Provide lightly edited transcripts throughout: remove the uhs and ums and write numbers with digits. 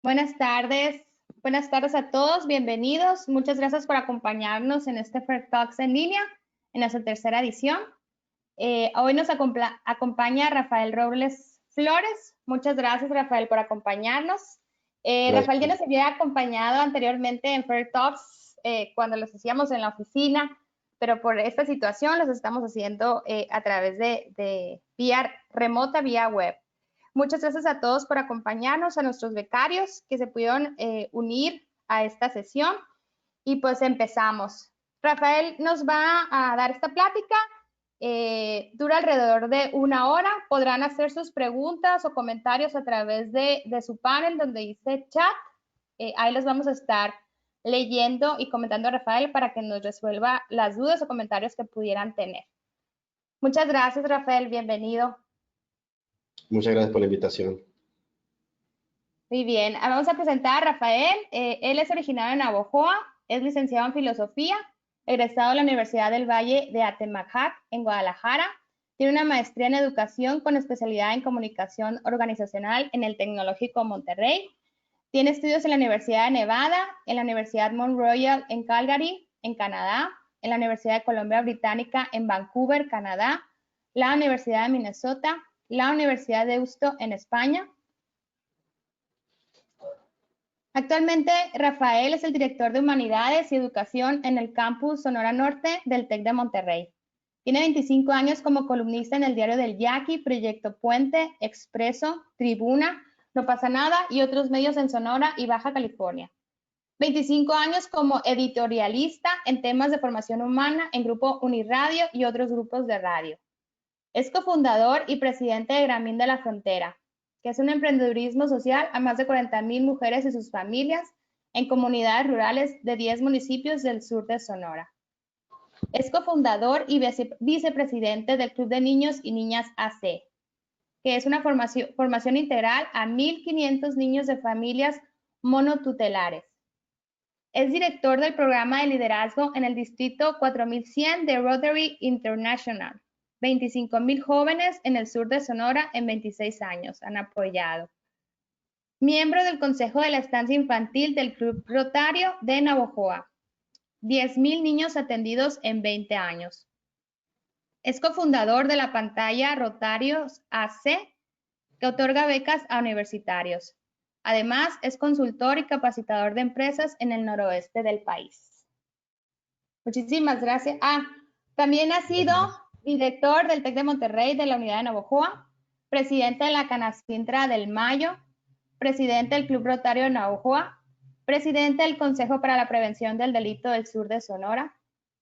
Buenas tardes a todos, bienvenidos. Muchas gracias por acompañarnos en este Fair Talks en línea, en nuestra tercera edición. Hoy nos acompaña Rafael Robles Flores. Muchas gracias, Rafael, por acompañarnos. Rafael ya nos había acompañado anteriormente en Fair Talks cuando los hacíamos en la oficina, pero por esta situación los estamos haciendo a través de vía remota, vía web. Muchas gracias a todos por acompañarnos, a nuestros becarios que se pudieron unir a esta sesión. Y pues empezamos. Rafael nos va a dar esta plática. Dura alrededor de 1 hora. Podrán hacer sus preguntas o comentarios a través de su panel donde dice chat. Ahí los vamos a estar leyendo y comentando a Rafael para que nos resuelva las dudas o comentarios que pudieran tener. Muchas gracias, Rafael. Bienvenido. Muchas gracias por la invitación. Muy bien, vamos a presentar a Rafael. Él es originario de Navojoa, es licenciado en Filosofía, egresado de la Universidad del Valle de Atemajac, en Guadalajara. Tiene una maestría en Educación con especialidad en Comunicación Organizacional en el Tecnológico Monterrey. Tiene estudios en la Universidad de Nevada, en la Universidad Mount Royal en Calgary, en Canadá, en la Universidad de Columbia Británica en Vancouver, Canadá, la Universidad de Minnesota, la Universidad de Deusto en España. Actualmente, Rafael es el director de Humanidades y Educación en el campus Sonora Norte del TEC de Monterrey. Tiene 25 años como columnista en el Diario del Yaqui, Proyecto Puente, Expreso, Tribuna, No Pasa Nada y otros medios en Sonora y Baja California. 25 años como editorialista en temas de formación humana en Grupo Uniradio y otros grupos de radio. Es cofundador y presidente de Gramín de la Frontera, que es un emprendedurismo social a más de 40,000 mujeres y sus familias en comunidades rurales de 10 municipios del sur de Sonora. Es cofundador y vicepresidente del Club de Niños y Niñas AC, que es una formación integral a 1,500 niños de familias monotutelares. Es director del programa de liderazgo en el distrito 4100 de Rotary International. 25,000 jóvenes en el sur de Sonora en 26 años han apoyado. Miembro del Consejo de la Estancia Infantil del Club Rotario de Navojoa. 10,000 niños atendidos en 20 años. Es cofundador de la pantalla Rotarios AC, que otorga becas a universitarios. Además, es consultor y capacitador de empresas en el noroeste del país. Muchísimas gracias. También ha sido director del TEC de Monterrey de la Unidad de Navojoa, presidente de la Canacintra del Mayo, presidente del Club Rotario de Navojoa, presidente del Consejo para la Prevención del Delito del Sur de Sonora,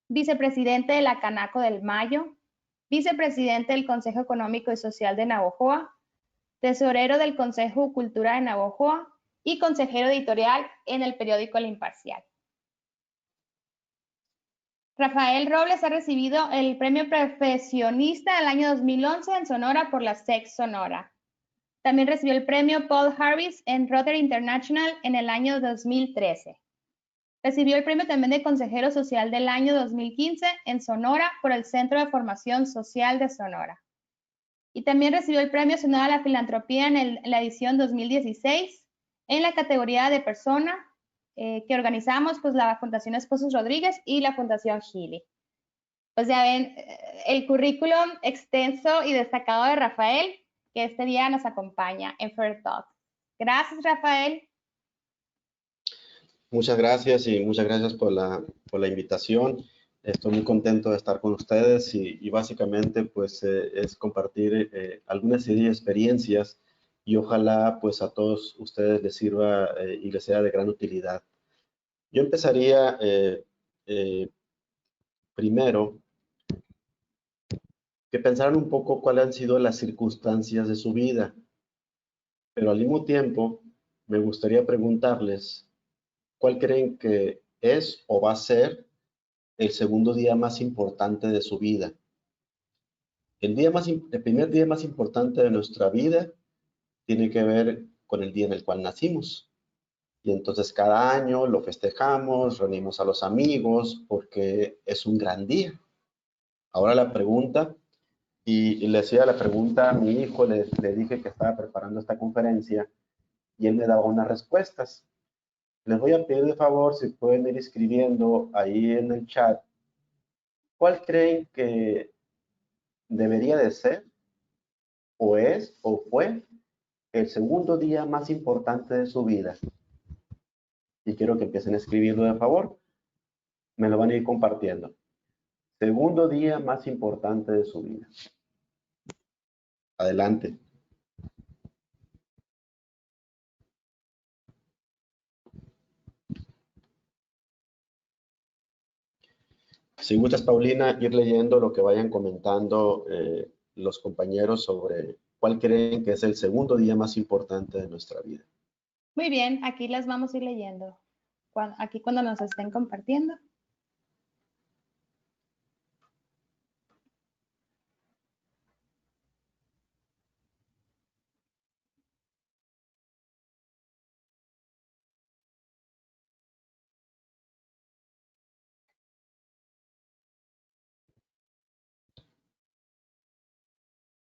vicepresidente de la Canaco del Mayo, vicepresidente del Consejo Económico y Social de Navojoa, tesorero del Consejo Cultura de Navojoa y consejero editorial en el periódico El Imparcial. Rafael Robles ha recibido el Premio Profesionista del año 2011 en Sonora por la SEC Sonora. También recibió el Premio Paul Harris en Rotary International en el año 2013. Recibió el premio también de Consejero Social del año 2015 en Sonora por el Centro de Formación Social de Sonora. Y también recibió el Premio Sonora a la Filantropía en la edición 2016 en la categoría de persona que organizamos pues la Fundación Esposos Rodríguez y la Fundación Gili. Pues ya ven el currículum extenso y destacado de Rafael, que este día nos acompaña en Fair Talk. Gracias, Rafael. Muchas gracias y muchas gracias por la invitación. Estoy muy contento de estar con ustedes y básicamente pues es compartir algunas experiencias y ojalá pues a todos ustedes les sirva y les sea de gran utilidad. Yo empezaría primero que pensaran un poco cuáles han sido las circunstancias de su vida, pero al mismo tiempo me gustaría preguntarles ¿cuál creen que es o va a ser el segundo día más importante de su vida? El primer día más importante de nuestra vida tiene que ver con el día en el cual nacimos. Y entonces cada año lo festejamos, reunimos a los amigos porque es un gran día. Ahora la pregunta, y le hacía la pregunta a mi hijo, le dije que estaba preparando esta conferencia, y él me daba unas respuestas. Les voy a pedir de favor si pueden ir escribiendo ahí en el chat cuál creen que debería de ser o es o fue el segundo día más importante de su vida. Y quiero que empiecen a escribirlo de favor. Me lo van a ir compartiendo. Segundo día más importante de su vida. Adelante. Si gustas, Paulina, ir leyendo lo que vayan comentando los compañeros sobre cuál creen que es el segundo día más importante de nuestra vida. Muy bien, aquí las vamos a ir leyendo. Aquí cuando nos estén compartiendo.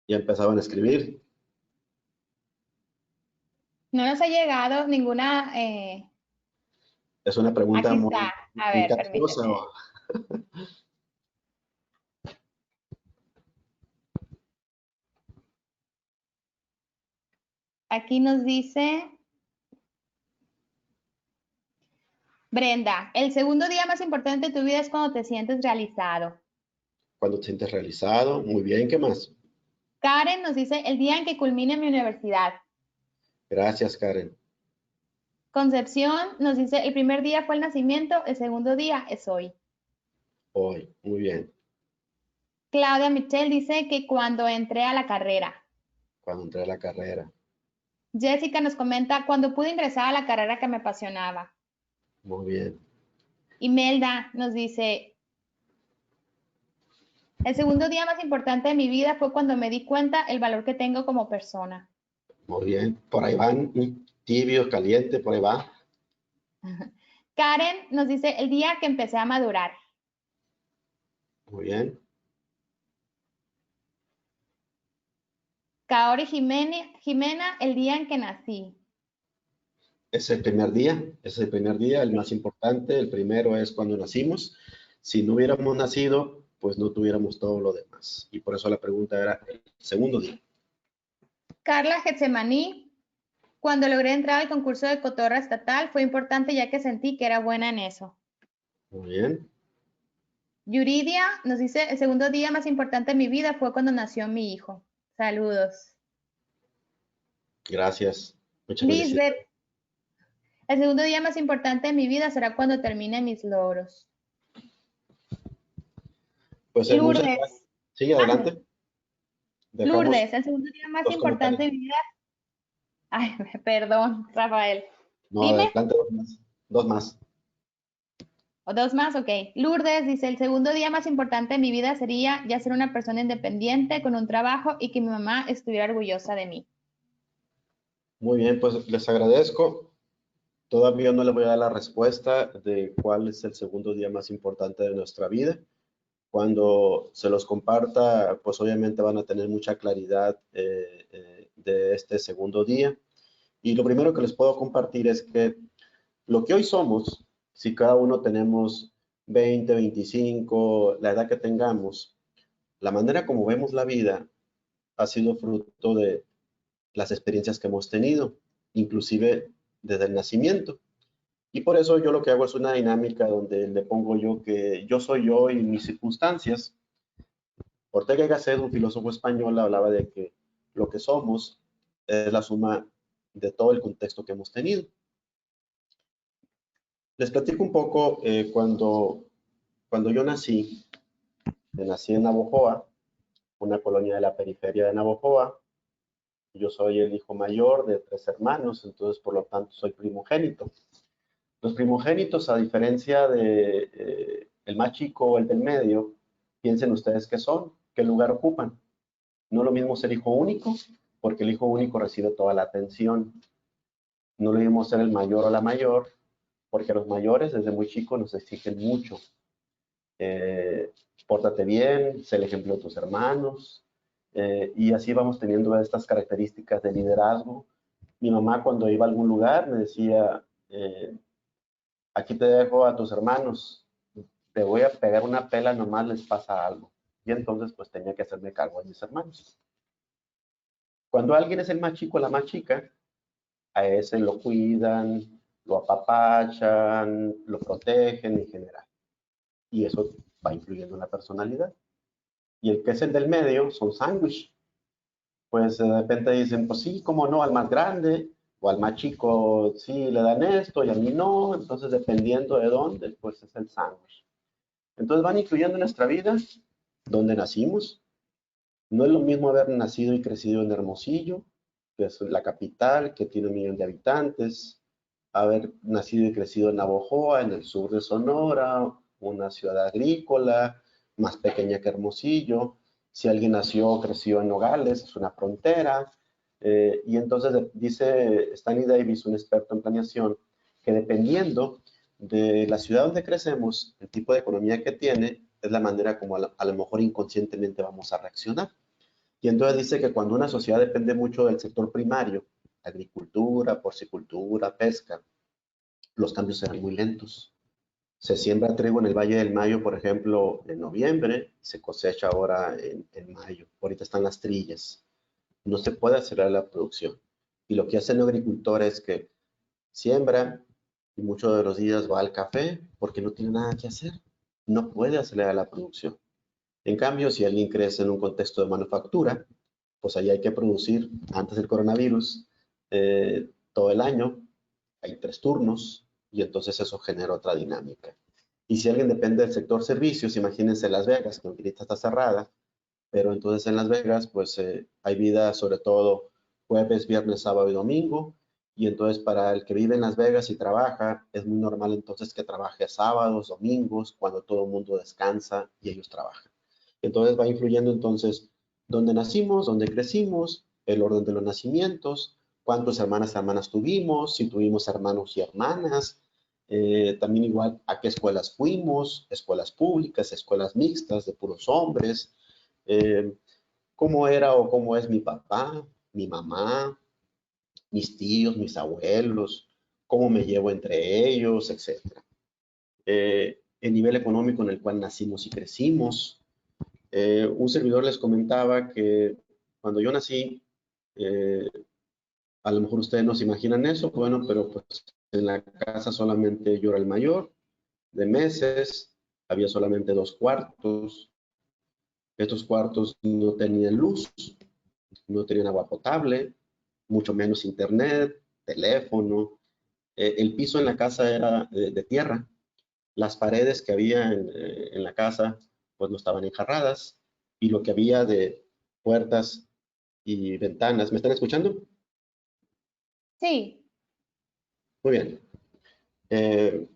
Ya empezaban a escribir. No nos ha llegado ninguna. Es una pregunta Aquí muy, está. A muy ver, capciosa. permíteme. Aquí nos dice Brenda, el segundo día más importante de tu vida es cuando te sientes realizado. Cuando te sientes realizado, muy bien, ¿qué más? Karen nos dice el día en que culmine mi universidad. Gracias, Karen. Concepción nos dice el primer día fue el nacimiento, el segundo día es hoy. Hoy, muy bien. Claudia Michelle dice que cuando entré a la carrera. Cuando entré a la carrera. Jessica nos comenta cuando pude ingresar a la carrera que me apasionaba. Muy bien. Imelda nos dice el segundo día más importante de mi vida fue cuando me di cuenta el valor que tengo como persona. Muy bien. Por ahí van, tibio, caliente, por ahí va. Karen nos dice el día que empecé a madurar. Muy bien. Kaori Jimena, el día en que nací. Es el primer día, es el primer día, el más importante. El primero es cuando nacimos. Si no hubiéramos nacido, pues no tuviéramos todo lo demás. Y por eso la pregunta era el segundo día. Carla Getsemaní, cuando logré entrar al concurso de cotorra estatal fue importante ya que sentí que era buena en eso. Muy bien. Yuridia nos dice, el segundo día más importante de mi vida fue cuando nació mi hijo. Saludos. Gracias. Muchas felicidades. Lisbeth, el segundo día más importante de mi vida será cuando termine mis logros. Pues muchas gracias. Lourdes. Sigue adelante. Dejamos Lourdes, el segundo día más los importante comentarios. de mi vida. Ay, perdón, Rafael. No, Dime. adelante, dos más. Dos más. O dos más, ok. Lourdes dice, el segundo día más importante de mi vida sería ya ser una persona independiente con un trabajo y que mi mamá estuviera orgullosa de mí. Muy bien, pues les agradezco. Todavía no les voy a dar la respuesta de cuál es el segundo día más importante de nuestra vida. Cuando se los comparta, pues obviamente van a tener mucha claridad de este segundo día. Y lo primero que les puedo compartir es que lo que hoy somos, si cada uno tenemos 20, 25, la edad que tengamos, la manera como vemos la vida ha sido fruto de las experiencias que hemos tenido, inclusive desde el nacimiento. Y por eso yo lo que hago es una dinámica donde le pongo yo que yo soy yo y mis circunstancias. Ortega y Gasset, un filósofo español, hablaba de que lo que somos es la suma de todo el contexto que hemos tenido. Les platico un poco cuando yo nací en Navojoa, una colonia de la periferia de Navojoa. Yo soy el hijo mayor de 3 hermanos, entonces por lo tanto soy primogénito. Los primogénitos, a diferencia de el más chico o el del medio, piensen ustedes qué son, qué lugar ocupan. No es lo mismo ser hijo único, porque el hijo único recibe toda la atención. No lo mismo ser el mayor o la mayor, porque los mayores desde muy chicos nos exigen mucho. Pórtate bien, sé el ejemplo de tus hermanos, y así vamos teniendo estas características de liderazgo Mi mamá cuando iba a algún lugar me decía, aquí te dejo a tus hermanos, te voy a pegar una pela, nomás les pasa algo. Y entonces pues tenía que hacerme cargo de mis hermanos. Cuando alguien es el más chico o la más chica, a ese lo cuidan, lo apapachan, lo protegen en general. Y eso va influyendo en la personalidad. Y el que es el del medio son sándwich. Pues de repente dicen, pues sí, cómo no, al más grande o al más chico sí le dan esto y a mí no. Entonces, dependiendo de dónde, pues es el sándwich. Entonces van influyendo en nuestra vida, donde nacimos. No es lo mismo haber nacido y crecido en Hermosillo, que es la capital, que tiene 1 millón de habitantes, haber nacido y crecido en Navojoa, en el sur de Sonora, una ciudad agrícola, más pequeña que Hermosillo. Si alguien nació o creció en Nogales, es una frontera. Y entonces dice Stanley Davis, un experto en planeación, que dependiendo de la ciudad donde crecemos, el tipo de economía que tiene, es la manera como a lo mejor inconscientemente vamos a reaccionar. Y entonces dice que cuando una sociedad depende mucho del sector primario, agricultura, porcicultura, pesca, los cambios serán muy lentos. Se siembra trigo en el Valle del Mayo, por ejemplo, en noviembre, se cosecha ahora en mayo. Ahorita están las trillas. No se puede acelerar la producción. Y lo que hace el agricultor es que siembra y muchos de los días va al café porque no tiene nada que hacer. No puede acelerar la producción. En cambio, si alguien crece en un contexto de manufactura, pues ahí hay que producir antes del coronavirus todo el año, hay 3 turnos y entonces eso genera otra dinámica. Y si alguien depende del sector servicios, imagínense Las Vegas, que ahorita está cerrada, pero entonces en Las Vegas pues hay vida sobre todo jueves, viernes, sábado y domingo, y entonces para el que vive en Las Vegas y trabaja, es muy normal entonces que trabaje sábados, domingos, cuando todo el mundo descansa y ellos trabajan. Entonces va influyendo entonces dónde nacimos, dónde crecimos, el orden de los nacimientos, cuántos hermanas y hermanas tuvimos, si tuvimos hermanos y hermanas, también igual a qué escuelas fuimos, escuelas públicas, escuelas mixtas de puros hombres, eh, cómo era o cómo es mi papá, mi mamá, mis tíos, mis abuelos, cómo me llevo entre ellos, etcétera. El nivel económico en el cual nacimos y crecimos. Un servidor les comentaba que cuando yo nací, eh, a lo mejor ustedes no se imaginan eso, bueno, pero pues en la casa solamente yo era el mayor, de meses, había solamente 2 cuartos. Estos cuartos no tenían luz, no tenían agua potable, mucho menos internet, teléfono. El piso en la casa era de tierra. Las paredes que había en la casa pues no estaban enjarradas y lo que había de puertas y ventanas. ¿Me están escuchando? Sí, Muy bien. Eh,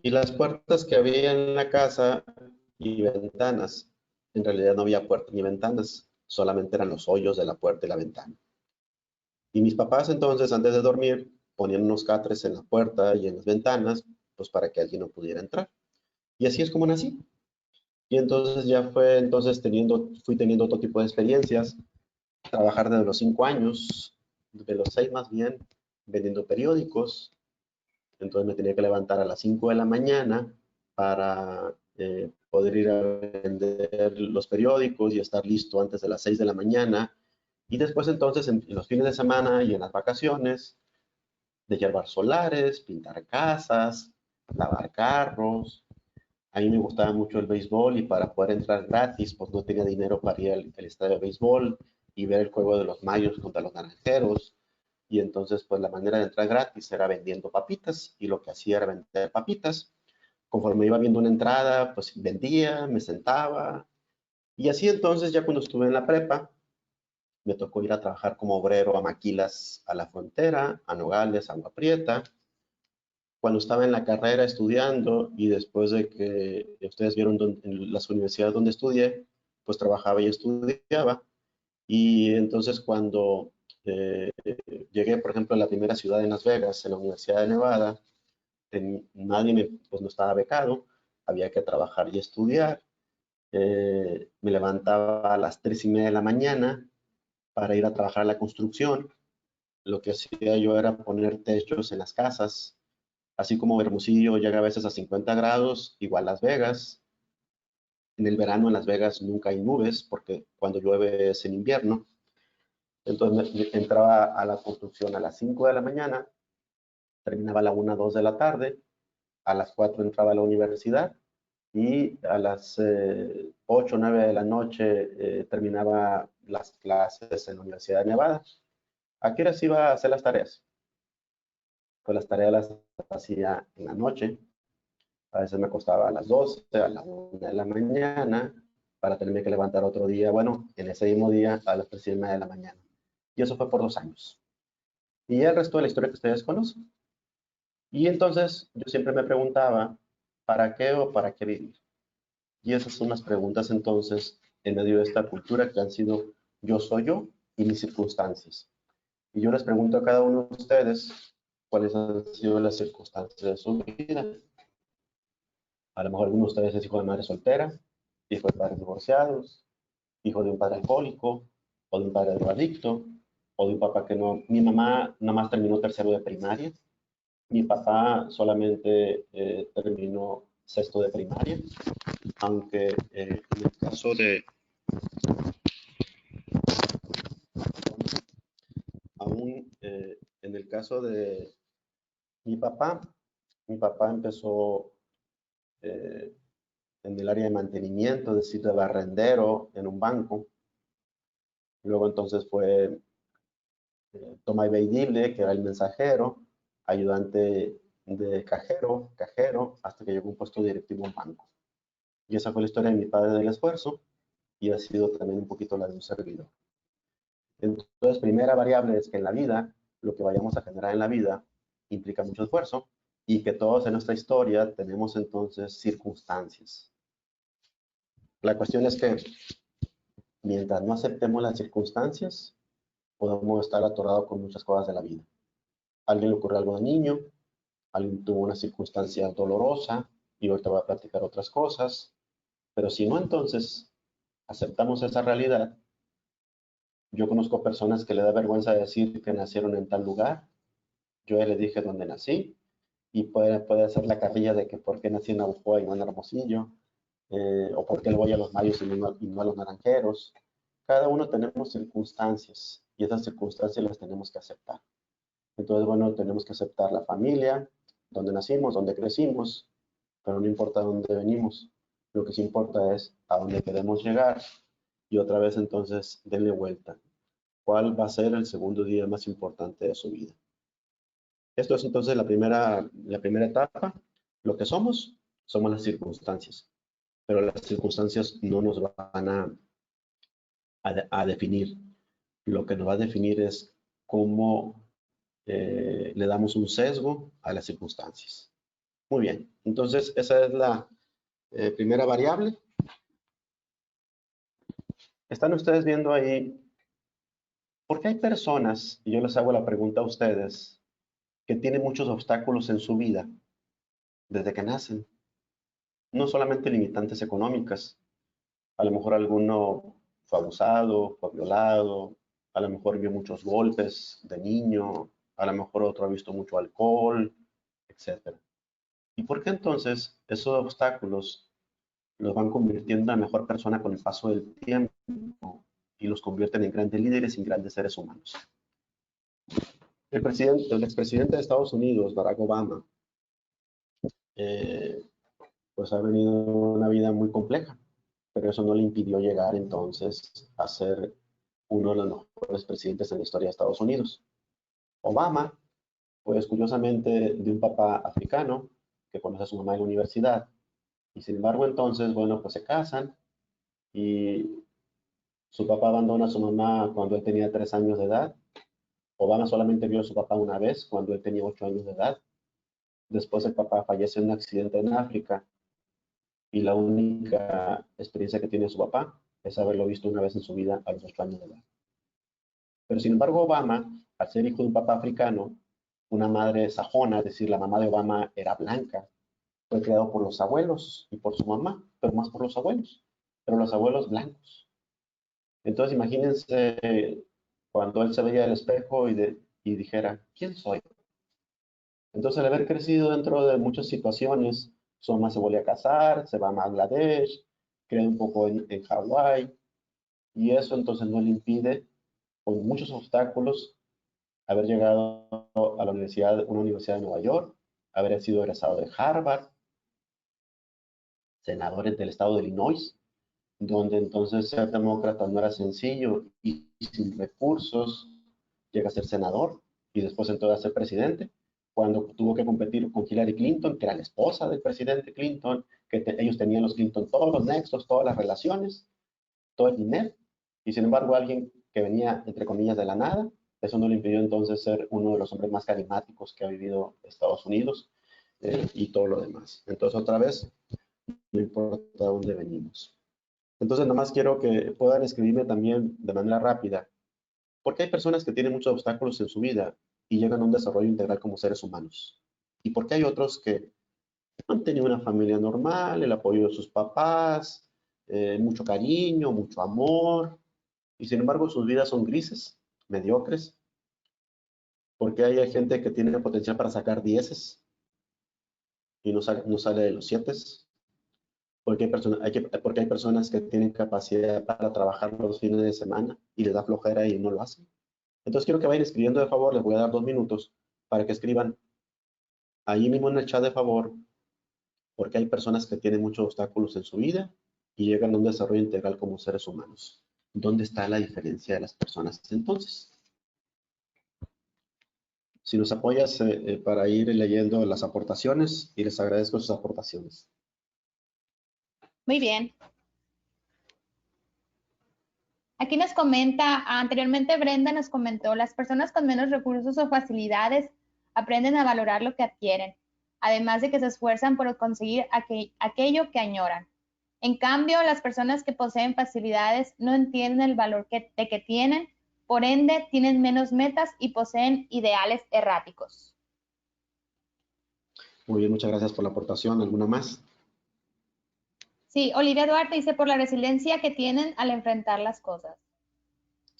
y las puertas que había en la casa y ventanas, en realidad no había puertas ni ventanas, solamente eran los hoyos de la puerta y la ventana. Y mis papás entonces, antes de dormir, ponían unos catres en la puerta y en las ventanas, pues para que alguien no pudiera entrar. Y así es como nací. Y entonces ya fue, entonces fui teniendo otro tipo de experiencias, trabajar desde los 5 años, de los 6 más bien, vendiendo periódicos. Entonces me tenía que levantar a las 5 de la mañana para poder ir a vender los periódicos y estar listo antes de las 6 de la mañana. Y después entonces en los fines de semana y en las vacaciones, de hierbar solares, pintar casas, lavar carros. A mí me gustaba mucho el béisbol y para poder entrar gratis, pues no tenía dinero para ir al estadio de béisbol y ver el juego de los Mayos contra los Naranjeros. Y entonces, pues la manera de entrar gratis era vendiendo papitas y lo que hacía era vender papitas. Conforme iba viendo una entrada, pues vendía, me sentaba. Y así entonces, ya cuando estuve en la prepa, me tocó ir a trabajar como obrero a Maquilas a la frontera, a Nogales, a Agua Prieta. Cuando estaba en la carrera estudiando y después de que ustedes vieron en las universidades donde estudié, pues trabajaba y estudiaba. Y entonces cuando eh, llegué, por ejemplo, a la primera ciudad en Las Vegas, en la Universidad de Nevada, nadie pues no estaba becado, había que trabajar y estudiar. Me levantaba a las 3:30 de la mañana para ir a trabajar a la construcción lo que hacía yo era poner techos en las casas, así como Hermosillo llega a veces a 50 grados, igual Las Vegas. En el verano en Las Vegas nunca hay nubes porque cuando llueve es en invierno. Entonces entraba a la construcción a las 5 de la mañana, terminaba a la 1, 2 de la tarde, a las 4 entraba a la universidad y a las 8, 9 de la noche terminaba las clases en la Universidad de Nevada. ¿A qué horas iba a hacer las tareas? Pues las tareas las hacía en la noche. A veces me acostaba a las 12, a la 1 de la mañana, para tenerme que levantar otro día, bueno, en ese mismo día a las 3:30 de la mañana. Y eso fue por 2 años. Y ya el resto de la historia que ustedes conocen. Y entonces yo siempre me preguntaba, ¿para qué o para qué vivir? Y esas son las preguntas entonces en medio de esta cultura que han sido yo soy yo y mis circunstancias. Y yo les pregunto a cada uno de ustedes cuáles han sido las circunstancias de su vida. A lo mejor alguno de ustedes es hijo de madre soltera, hijo de padres divorciados, hijo de un padre alcohólico, o de un padre drogadicto, o de un papá que no. Mi mamá nada más terminó tercero de primaria, mi papá solamente terminó sexto de primaria, aunque en el caso de, aún en el caso de mi papá, mi papá empezó eh, en el área de mantenimiento, es decir, de barrendero en un banco. Luego entonces fue toma y vendible, que era el mensajero, ayudante de cajero, hasta que llegó a un puesto directivo en un banco. Y esa fue la historia de mi padre del esfuerzo y ha sido también un poquito la de un servidor. Entonces, primera variable es que en la vida, lo que vayamos a generar en la vida implica mucho esfuerzo y que todos en nuestra historia tenemos entonces circunstancias. La cuestión es que mientras no aceptemos las circunstancias, podemos estar atorados con muchas cosas de la vida. A alguien le ocurre algo de niño, alguien tuvo una circunstancia dolorosa y ahorita va a platicar otras cosas, pero si no, entonces aceptamos esa realidad. Yo conozco personas que le da vergüenza decir que nacieron en tal lugar. Yo ya le dije dónde nací y puede hacer la carrilla de que por qué nací en Abujoa y no en Hermosillo, o por qué le voy a los Mayos y no a los Naranjeros. Cada uno tenemos circunstancias y esas circunstancias las tenemos que aceptar. Entonces, bueno, tenemos que aceptar la familia, donde nacimos, donde crecimos, pero no importa dónde venimos. Lo que sí importa es a dónde queremos llegar. Y otra vez entonces, denle vuelta. ¿Cuál va a ser el segundo día más importante de su vida? Esto es entonces la primera etapa. Lo que somos las circunstancias. Pero las circunstancias no nos van a definir. Lo que nos va a definir es cómo le damos un sesgo a las circunstancias. Muy bien, entonces esa es la primera variable. Están ustedes viendo ahí, ¿por qué hay personas, y yo les hago la pregunta a ustedes, que tienen muchos obstáculos en su vida desde que nacen? No solamente limitantes económicas, a lo mejor alguno fue abusado, fue violado, a lo mejor vio muchos golpes de niño, a lo mejor otro ha visto mucho alcohol, etc. ¿Y por qué entonces esos obstáculos los van convirtiendo en una mejor persona con el paso del tiempo y los convierten en grandes líderes y grandes seres humanos? El expresidente de Estados Unidos, Barack Obama, eh, pues ha venido una vida muy compleja, pero eso no le impidió llegar entonces a ser uno de los mejores presidentes en la historia de Estados Unidos. Obama, pues curiosamente de un papá africano que conoce a su mamá en la universidad, y sin embargo entonces, bueno, pues se casan y su papá abandona a su mamá cuando él tenía 3 años de edad. Obama solamente vio a su papá una vez cuando él tenía 8 años de edad. Después el papá fallece en un accidente en África y la única experiencia que tiene su papá es haberlo visto una vez en su vida a los 8 años de edad. Pero sin embargo Obama, al ser hijo de un papá africano, una madre sajona, es decir, la mamá de Obama era blanca, fue criado por los abuelos y por su mamá, pero más por los abuelos, pero los abuelos blancos. Entonces imagínense cuando él se veía al espejo y dijera, ¿quién soy? Entonces, al haber crecido dentro de muchas situaciones, Soma se volvió a casar, se va a Bangladesh, cree un poco en Hawái, y eso entonces no le impide, con muchos obstáculos, haber llegado a la universidad, una universidad de Nueva York, haber sido egresado de Harvard, senador del estado de Illinois, donde entonces ser demócrata no era sencillo y sin recursos llega a ser senador y después entró a ser presidente, cuando tuvo que competir con Hillary Clinton, que era la esposa del presidente Clinton, que ellos tenían los Clinton todos los nexos, todas las relaciones, todo el dinero, y sin embargo alguien que venía, entre comillas, de la nada, eso no le impidió entonces ser uno de los hombres más carismáticos que ha vivido Estados Unidos y todo lo demás. Entonces otra vez, no importa dónde venimos. Entonces, nomás quiero que puedan escribirme también de manera rápida, porque hay personas que tienen muchos obstáculos en su vida y llegan a un desarrollo integral como seres humanos. Y porque hay otros que han tenido una familia normal, el apoyo de sus papás, mucho cariño, mucho amor, y sin embargo sus vidas son grises, mediocres, porque hay gente que tiene potencial para sacar dieces y no sale de los siete, porque hay personas que tienen capacidad para trabajar los fines de semana y les da flojera y no lo hacen. Entonces quiero que vayan escribiendo de favor, les voy a dar 2 minutos para que escriban ahí mismo en el chat de favor, porque hay personas que tienen muchos obstáculos en su vida y llegan a un desarrollo integral como seres humanos. ¿Dónde está la diferencia de las personas entonces? Si nos apoyas para ir leyendo las aportaciones, y les agradezco sus aportaciones. Muy bien. Aquí nos comenta, anteriormente Brenda nos comentó, las personas con menos recursos o facilidades aprenden a valorar lo que adquieren, además de que se esfuerzan por conseguir aquello que añoran. En cambio, las personas que poseen facilidades no entienden el valor de que tienen, por ende tienen menos metas y poseen ideales erráticos. Muy bien, muchas gracias por la aportación. ¿Alguna más? Sí, Olivia Duarte dice por la resiliencia que tienen al enfrentar las cosas.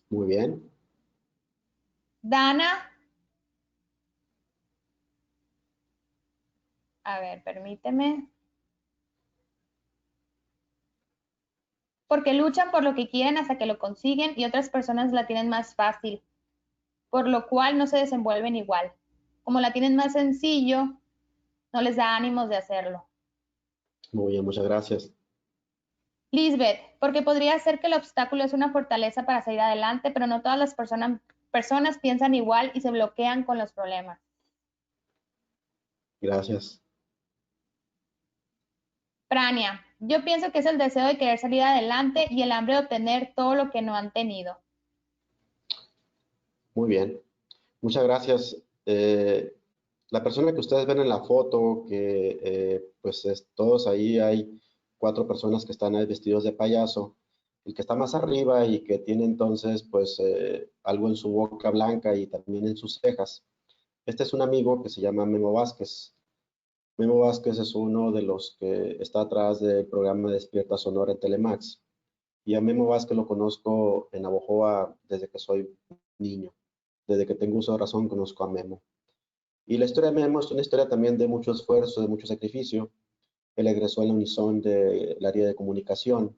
Muy bien. Dana, a ver, permíteme. Porque luchan por lo que quieren hasta que lo consiguen y otras personas la tienen más fácil, por lo cual no se desenvuelven igual. Como la tienen más sencillo, no les da ánimos de hacerlo. Muy bien, muchas gracias. Lisbeth, porque podría ser que el obstáculo es una fortaleza para salir adelante, pero no todas las personas piensan igual y se bloquean con los problemas. Gracias. Prania, yo pienso que es el deseo de querer salir adelante y el hambre de obtener todo lo que no han tenido. Muy bien. Muchas gracias. La persona que ustedes ven en la foto, que pues todos ahí hay 4 personas que están ahí vestidos de payaso. El que está más arriba y que tiene entonces pues algo en su boca blanca y también en sus cejas. Este es un amigo que se llama Memo Vázquez. Memo Vázquez es uno de los que está atrás del programa Despierta Sonora en Telemax. Y a Memo Vázquez lo conozco en Navojoa desde que soy niño. Desde que tengo uso de razón conozco a Memo. Y la historia de Memo es una historia también de mucho esfuerzo, de mucho sacrificio. Él egresó en la Unison del área de comunicación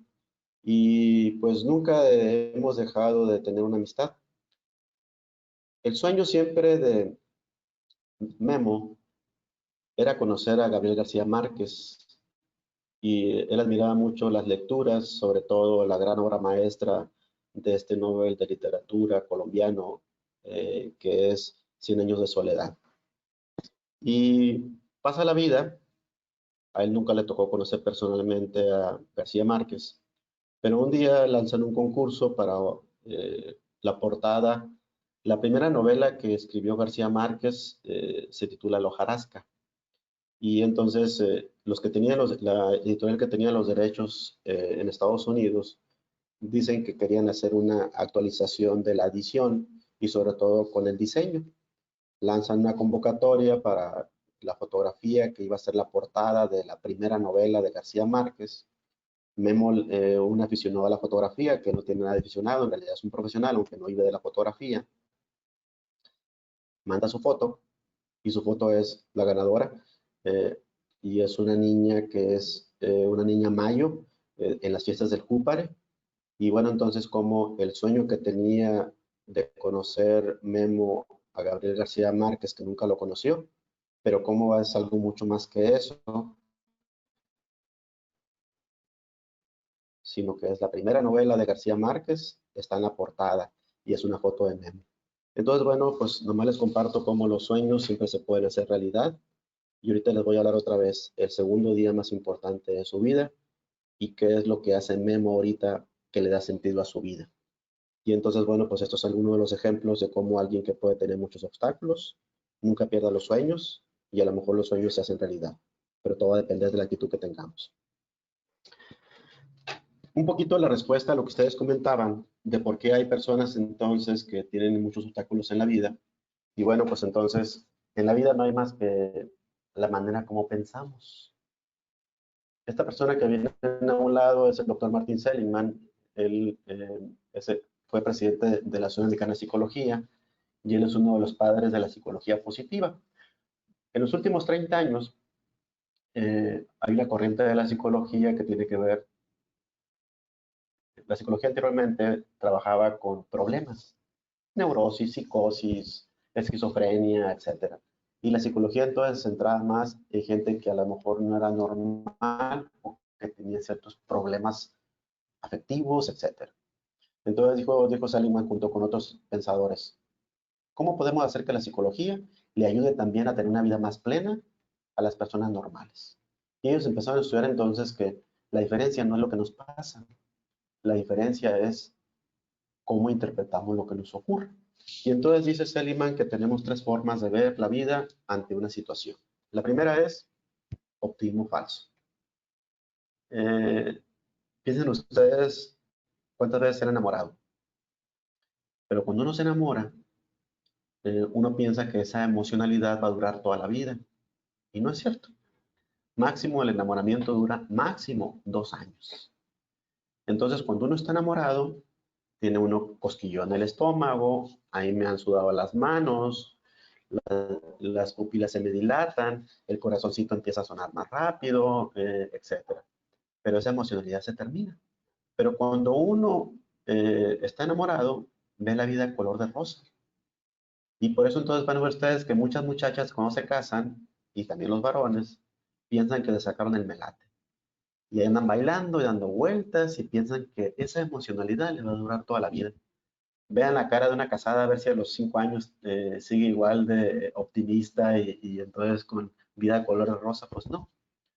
y pues nunca hemos dejado de tener una amistad. El sueño siempre de Memo era conocer a Gabriel García Márquez y él admiraba mucho las lecturas, sobre todo la gran obra maestra de este Nobel de literatura colombiano que es Cien años de soledad. Y pasa la vida. A él nunca le tocó conocer personalmente a García Márquez, pero un día lanzan un concurso para la portada. La primera novela que escribió García Márquez se titula La hojarasca. Y entonces los que tenían la editorial que tenía los derechos en Estados Unidos dicen que querían hacer una actualización de la edición y sobre todo con el diseño. Lanzan una convocatoria para la fotografía que iba a ser la portada de la primera novela de García Márquez. Memo, un aficionado a la fotografía, que no tiene nada de aficionado, en realidad es un profesional, aunque no vive de la fotografía. manda su foto y su foto es la ganadora. Y es una niña que es una niña mayo en las fiestas del Júpare. Y bueno, entonces como el sueño que tenía de conocer Memo a Gabriel García Márquez, que nunca lo conoció, pero cómo es algo mucho más que eso, sino que es la primera novela de García Márquez, está en la portada y es una foto de Memo. Entonces, bueno, pues nomás les comparto cómo los sueños siempre se pueden hacer realidad. Y ahorita les voy a hablar otra vez el segundo día más importante de su vida y qué es lo que hace Memo ahorita que le da sentido a su vida. Y entonces, bueno, pues estos son algunos de los ejemplos de cómo alguien que puede tener muchos obstáculos nunca pierda los sueños y a lo mejor los sueños se hacen realidad, pero todo va a depender de la actitud que tengamos. Un poquito la respuesta a lo que ustedes comentaban de por qué hay personas entonces que tienen muchos obstáculos en la vida. Y bueno, pues entonces en la vida no hay más que la manera como pensamos. Esta persona que viene a un lado es el doctor Martin Seligman. Él fue presidente de la Asociación Americana de Psicología y él es uno de los padres de la psicología positiva. En los últimos 30 años hay una corriente de la psicología que tiene que ver. La psicología anteriormente trabajaba con problemas, neurosis, psicosis, esquizofrenia, etcétera. Y la psicología entonces se centraba más en gente que a lo mejor no era normal o que tenía ciertos problemas afectivos, etcétera. Entonces dijo Seligman junto con otros pensadores, ¿cómo podemos hacer que la psicología le ayude también a tener una vida más plena a las personas normales? Y ellos empezaron a estudiar entonces que la diferencia no es lo que nos pasa, la diferencia es cómo interpretamos lo que nos ocurre. Y entonces dice Seligman que tenemos tres formas de ver la vida ante una situación. La primera es optimismo falso. Piensen ustedes cuántas veces se han enamorado. Pero cuando uno se enamora, uno piensa que esa emocionalidad va a durar toda la vida. Y no es cierto. Máximo el enamoramiento dura máximo 2 años. Entonces, cuando uno está enamorado, tiene uno cosquillo en el estómago, ahí me han sudado las manos, las pupilas se me dilatan, el corazoncito empieza a sonar más rápido, etc. Pero esa emocionalidad se termina. Pero cuando uno está enamorado, ve la vida en color de rosa. Y por eso entonces van a ver ustedes que muchas muchachas cuando se casan, y también los varones, piensan que le sacaron el melate. Y andan bailando y dando vueltas y piensan que esa emocionalidad les va a durar toda la vida. Vean la cara de una casada a ver si a los 5 años sigue igual de optimista y entonces con vida de color de rosa. Pues no,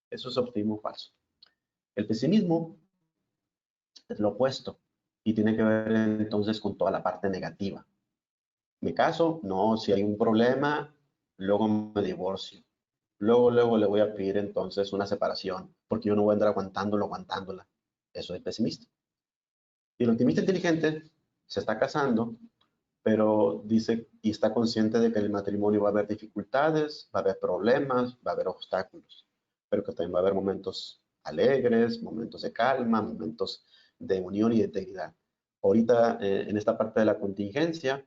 eso es optimismo falso. El pesimismo es lo opuesto y tiene que ver entonces con toda la parte negativa. ¿Me caso? No, si hay un problema, luego me divorcio. Luego le voy a pedir entonces una separación, porque yo no voy a andar aguantándola. Eso es pesimista. Y el optimista inteligente se está casando, pero dice y está consciente de que en el matrimonio va a haber dificultades, va a haber problemas, va a haber obstáculos, pero que también va a haber momentos alegres, momentos de calma, momentos de unión y de integridad. Ahorita, en esta parte de la contingencia,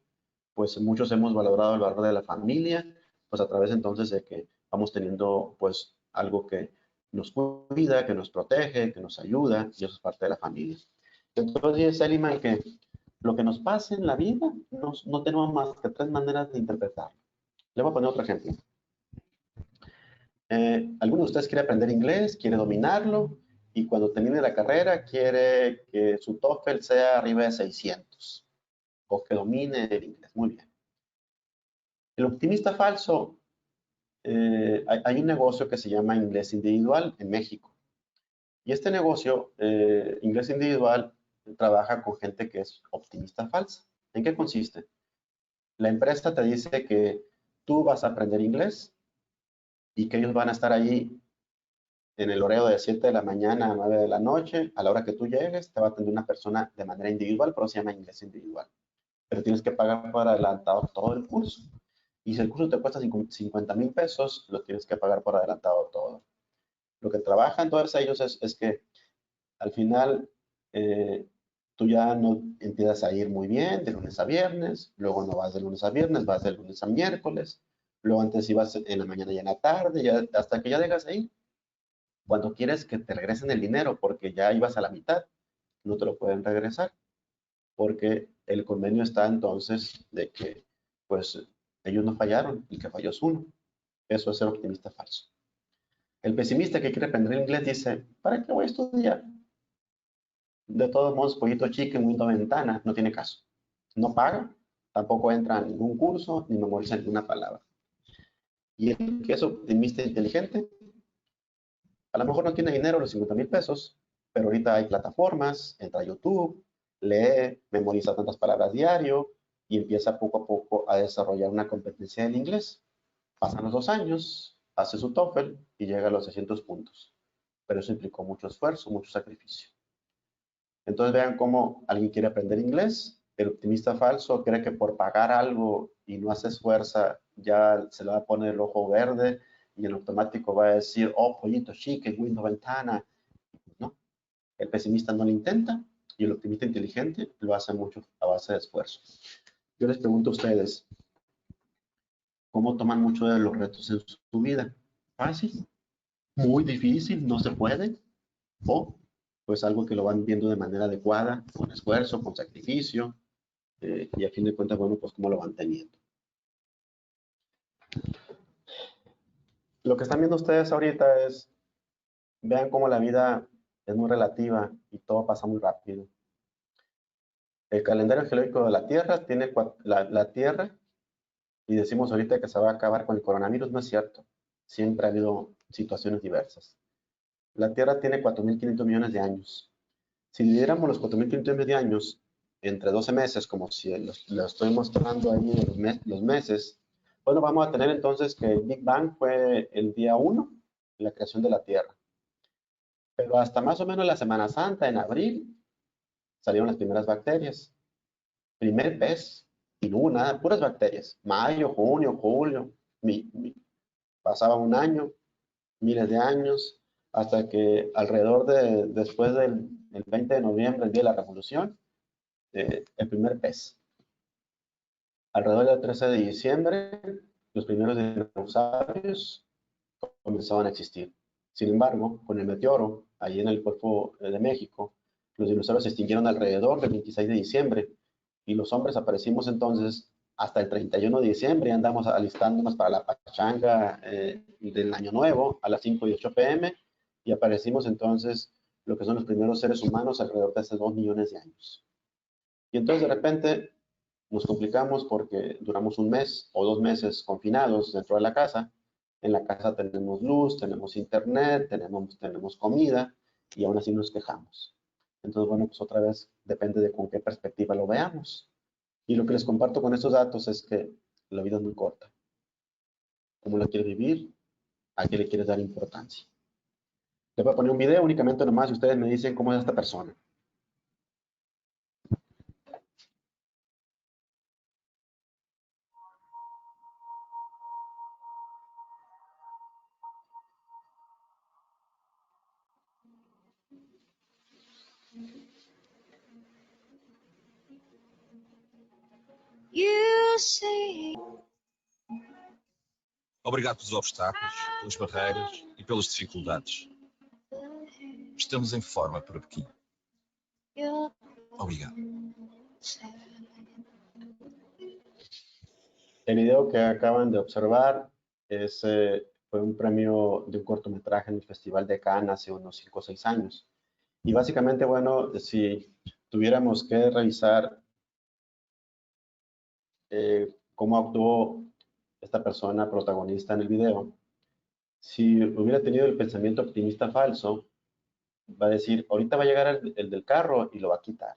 pues muchos hemos valorado el valor de la familia, pues a través entonces de que vamos teniendo pues algo que nos cuida, que nos protege, que nos ayuda, y eso es parte de la familia. Entonces dice Seligman que lo que nos pasa en la vida no tenemos más que tres maneras de interpretarlo. Le voy a poner otro ejemplo. Alguno de ustedes quiere aprender inglés, quiere dominarlo, y cuando termine la carrera quiere que su TOEFL sea arriba de 600, o que domine el inglés. Muy bien. El optimista falso, hay un negocio que se llama Inglés Individual en México. Y este negocio, Inglés Individual, trabaja con gente que es optimista falsa. ¿En qué consiste? La empresa te dice que tú vas a aprender inglés y que ellos van a estar allí en el horario de 7 de la mañana a 9 de la noche. A la hora que tú llegues, te va a atender una persona de manera individual, pero se llama inglés individual. Pero tienes que pagar por adelantado todo el curso. Y si el curso te cuesta 50,000 pesos, lo tienes que pagar por adelantado todo. Lo que trabajan todos ellos es que al final tú ya no empiezas a ir muy bien de lunes a viernes, luego no vas de lunes a viernes, vas de lunes a miércoles, luego antes ibas en la mañana y en la tarde, ya, hasta que ya dejas ahí. Cuando quieres que te regresen el dinero porque ya ibas a la mitad, no te lo pueden regresar, porque el convenio está entonces de que, pues, ellos no fallaron, el que falló es uno. Eso es ser optimista falso. El pesimista que quiere aprender inglés dice, ¿para qué voy a estudiar? De todos modos, pollito chicken, Windows ventana, no tiene caso. No paga, tampoco entra en ningún curso, ni memoriza ninguna palabra. Y el que es optimista inteligente, a lo mejor no tiene dinero, los 50,000 pesos, pero ahorita hay plataformas, entra a YouTube, lee, memoriza tantas palabras diario y empieza poco a poco a desarrollar una competencia del inglés. Pasan los 2 años, hace su TOEFL y llega a los 600 puntos. Pero eso implicó mucho esfuerzo, mucho sacrificio. Entonces vean cómo alguien quiere aprender inglés, el optimista falso cree que por pagar algo y no hace esfuerzo ya se le va a poner el ojo verde y en automático va a decir, oh, pollito chique, Windows ventana. No, el pesimista no lo intenta y el optimista inteligente lo hace mucho a base de esfuerzo. Yo les pregunto a ustedes, ¿cómo toman mucho de los retos en su vida? ¿Fácil? ¿Muy difícil? ¿No se puede? ¿O pues algo que lo van viendo de manera adecuada, con esfuerzo, con sacrificio, y a fin de cuentas, bueno, pues cómo lo van teniendo? Lo que están viendo ustedes ahorita es, vean cómo la vida es muy relativa y todo pasa muy rápido. El calendario geológico de la Tierra tiene la Tierra, y decimos ahorita que se va a acabar con el coronavirus, no es cierto. Siempre ha habido situaciones diversas. La Tierra tiene 4.500 millones de años. Si dividiéramos los 4.500 millones de años entre 12 meses, como si lo estoy mostrando ahí en los meses, bueno, vamos a tener entonces que el Big Bang fue el día 1, la creación de la Tierra. Pero hasta más o menos la Semana Santa, en abril, salieron las primeras bacterias. Primer pez, y no hubo nada, puras bacterias. Mayo, junio, julio, pasaba un año, miles de años, hasta que alrededor después el 20 de noviembre, el día de la Revolución, el primer pez. Alrededor del 13 de diciembre, los primeros dinosaurios comenzaban a existir. Sin embargo, con el meteoro, allí en el Golfo de México, los dinosaurios se extinguieron alrededor del 26 de diciembre y los hombres aparecimos entonces hasta el 31 de diciembre y andamos alistándonos para la pachanga del Año Nuevo a las 5 y 8 pm y aparecimos entonces lo que son los primeros seres humanos alrededor de hace 2 millones de años. Y entonces de repente nos complicamos porque duramos un mes o 2 meses confinados dentro de la casa. En la casa tenemos luz, tenemos internet, tenemos comida y aún así nos quejamos. Entonces, bueno, pues otra vez depende de con qué perspectiva lo veamos. Y lo que les comparto con estos datos es que la vida es muy corta. ¿Cómo la quieres vivir? ¿A qué le quieres dar importancia? Les voy a poner un video únicamente nomás y ustedes me dicen cómo es esta persona. Obrigado pelos obstáculos, pelas barreiras e pelas dificuldades. Estamos em forma para Pequim. Obrigado. El video que acaban de observar fue un premio de un cortometraje en el Festival de Cannes hace unos 5 o 6 años. Y básicamente, bueno, si tuviéramos que revisar cómo actuó esta persona protagonista en el video, si hubiera tenido el pensamiento optimista falso, va a decir, ahorita va a llegar el del carro y lo va a quitar.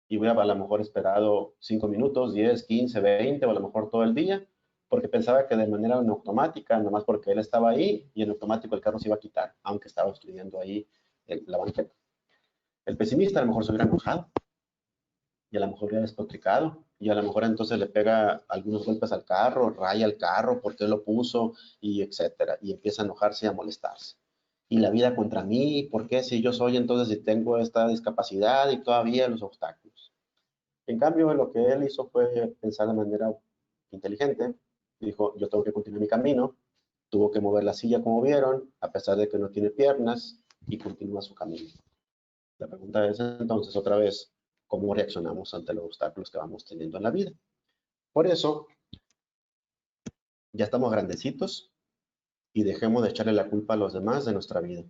Y voy a lo mejor esperado 5 minutos, 10, 15, 20 o a lo mejor todo el día, porque pensaba que de manera automática, nomás porque él estaba ahí y en automático el carro se iba a quitar, aunque estaba estudiando ahí la banqueta. El pesimista a lo mejor se hubiera enojado y a lo mejor hubiera despotricado y a lo mejor entonces le pega algunos golpes al carro, raya el carro, por qué lo puso y etcétera, y empieza a enojarse y a molestarse. y la vida contra mí, ¿por qué si yo soy entonces si tengo esta discapacidad y todavía los obstáculos? En cambio, lo que él hizo fue pensar de manera inteligente. Dijo, yo tengo que continuar mi camino. Tuvo que mover la silla como vieron, a pesar de que no tiene piernas, y continúa su camino. La pregunta es entonces otra vez, ¿cómo reaccionamos ante los obstáculos que vamos teniendo en la vida? Por eso, ya estamos grandecitos y dejemos de echarle la culpa a los demás de nuestra vida.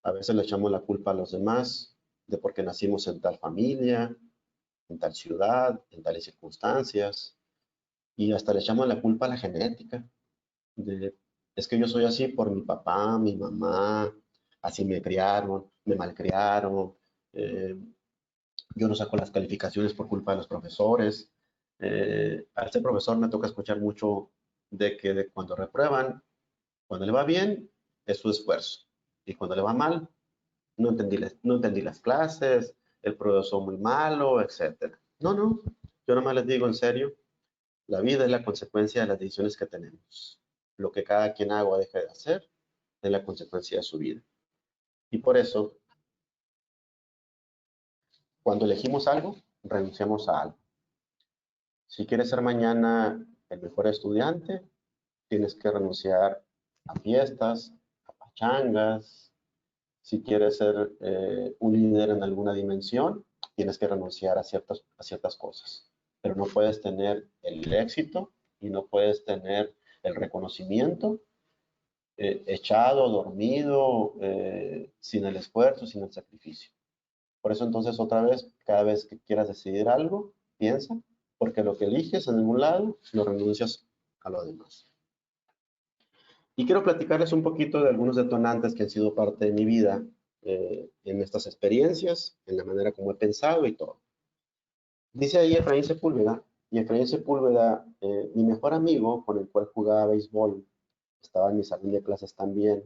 A veces le echamos la culpa a los demás de porque nacimos en tal familia, en tal ciudad, en tales circunstancias, y hasta le echamos la culpa a la genética. Es que yo soy así por mi papá, mi mamá, así me criaron, me malcriaron, eh, yo no saco las calificaciones por culpa de los profesores. Al ser profesor me toca escuchar mucho de que cuando reprueban, cuando le va bien, es su esfuerzo. Y cuando le va mal, no entendí las clases, el profesor muy malo, etc. No, no, yo nomás les digo en serio, la vida es la consecuencia de las decisiones que tenemos. Lo que cada quien haga o deje de hacer es la consecuencia de su vida. Y por eso, cuando elegimos algo, renunciamos a algo. Si quieres ser mañana el mejor estudiante, tienes que renunciar a fiestas, a pachangas. Si quieres ser un líder en alguna dimensión, tienes que renunciar a ciertas cosas. Pero no puedes tener el éxito y no puedes tener el reconocimiento echado, dormido, sin el esfuerzo, sin el sacrificio. Por eso entonces otra vez, cada vez que quieras decidir algo, piensa, porque lo que eliges en algún lado, lo renuncias a lo demás. Y quiero platicarles un poquito de algunos detonantes que han sido parte de mi vida en estas experiencias, en la manera como he pensado y todo. Dice ahí Efraín Sepúlveda, y Efraín Sepúlveda, mi mejor amigo con el cual jugaba béisbol, estaba en mi salón de clases también.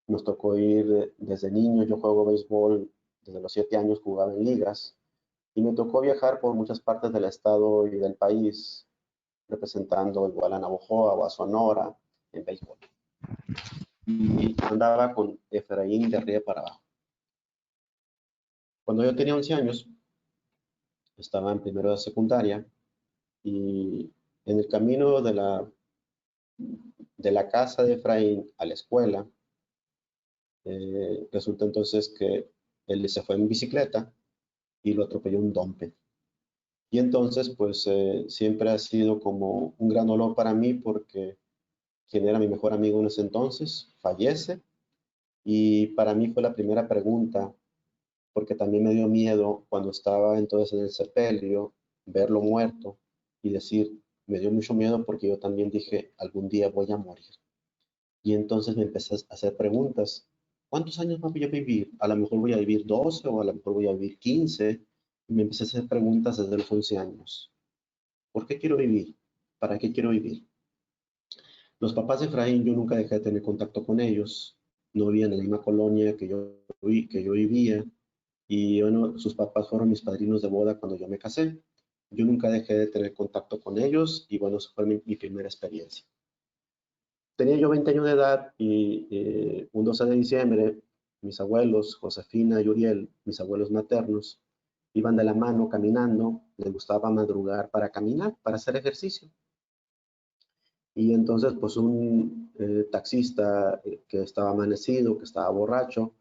Nos tocó ir desde niño, yo juego béisbol desde los 7 años, jugaba en ligas, y me tocó viajar por muchas partes del estado y del país, representando igual a Navojoa o a Sonora en béisbol. Y andaba con Efraín de arriba para abajo. Cuando yo tenía 11 años, estaba en primero de secundaria y en el camino de la casa de Efraín a la escuela, resulta entonces que él se fue en bicicleta y lo atropelló un dompe. Y entonces, pues siempre ha sido como un gran dolor para mí porque quien era mi mejor amigo en ese entonces fallece. Y para mí fue la primera pregunta, porque también me dio miedo cuando estaba entonces en el sepelio, verlo muerto y decir, me dio mucho miedo porque yo también dije, algún día voy a morir. Y entonces me empecé a hacer preguntas. ¿Cuántos años voy a vivir? A lo mejor voy a vivir 12 o a lo mejor voy a vivir 15. Y me empecé a hacer preguntas desde los 11 años. ¿Por qué quiero vivir? ¿Para qué quiero vivir? Los papás de Efraín, yo nunca dejé de tener contacto con ellos. No vivían en la misma colonia que yo vivía. Y bueno, sus papás fueron mis padrinos de boda cuando yo me casé. Yo nunca dejé de tener contacto con ellos y bueno, esa fue mi primera experiencia. Tenía yo 20 años de edad y un 12 de diciembre, mis abuelos, Josefina y Uriel, mis abuelos maternos, iban de la mano caminando, les gustaba madrugar para caminar, para hacer ejercicio. Y entonces, pues un taxista que estaba amanecido, que estaba borracho,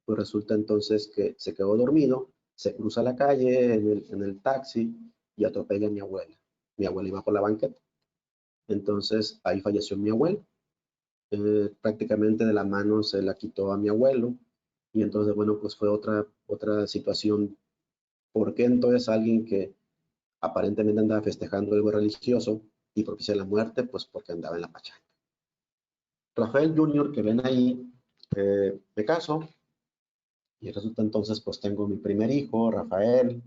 pues resulta entonces que se quedó dormido, se cruza la calle en el taxi y atropella a mi abuela. Mi abuela iba por la banqueta. Entonces, ahí falleció mi abuelo. Prácticamente de la mano se la quitó a mi abuelo. Y entonces, bueno, pues fue otra situación. ¿Por qué entonces alguien que aparentemente andaba festejando algo religioso y propicia la muerte? Pues porque andaba en la pachanga. Rafael Jr., que ven ahí, me caso y resulta entonces pues tengo mi primer hijo, Rafael,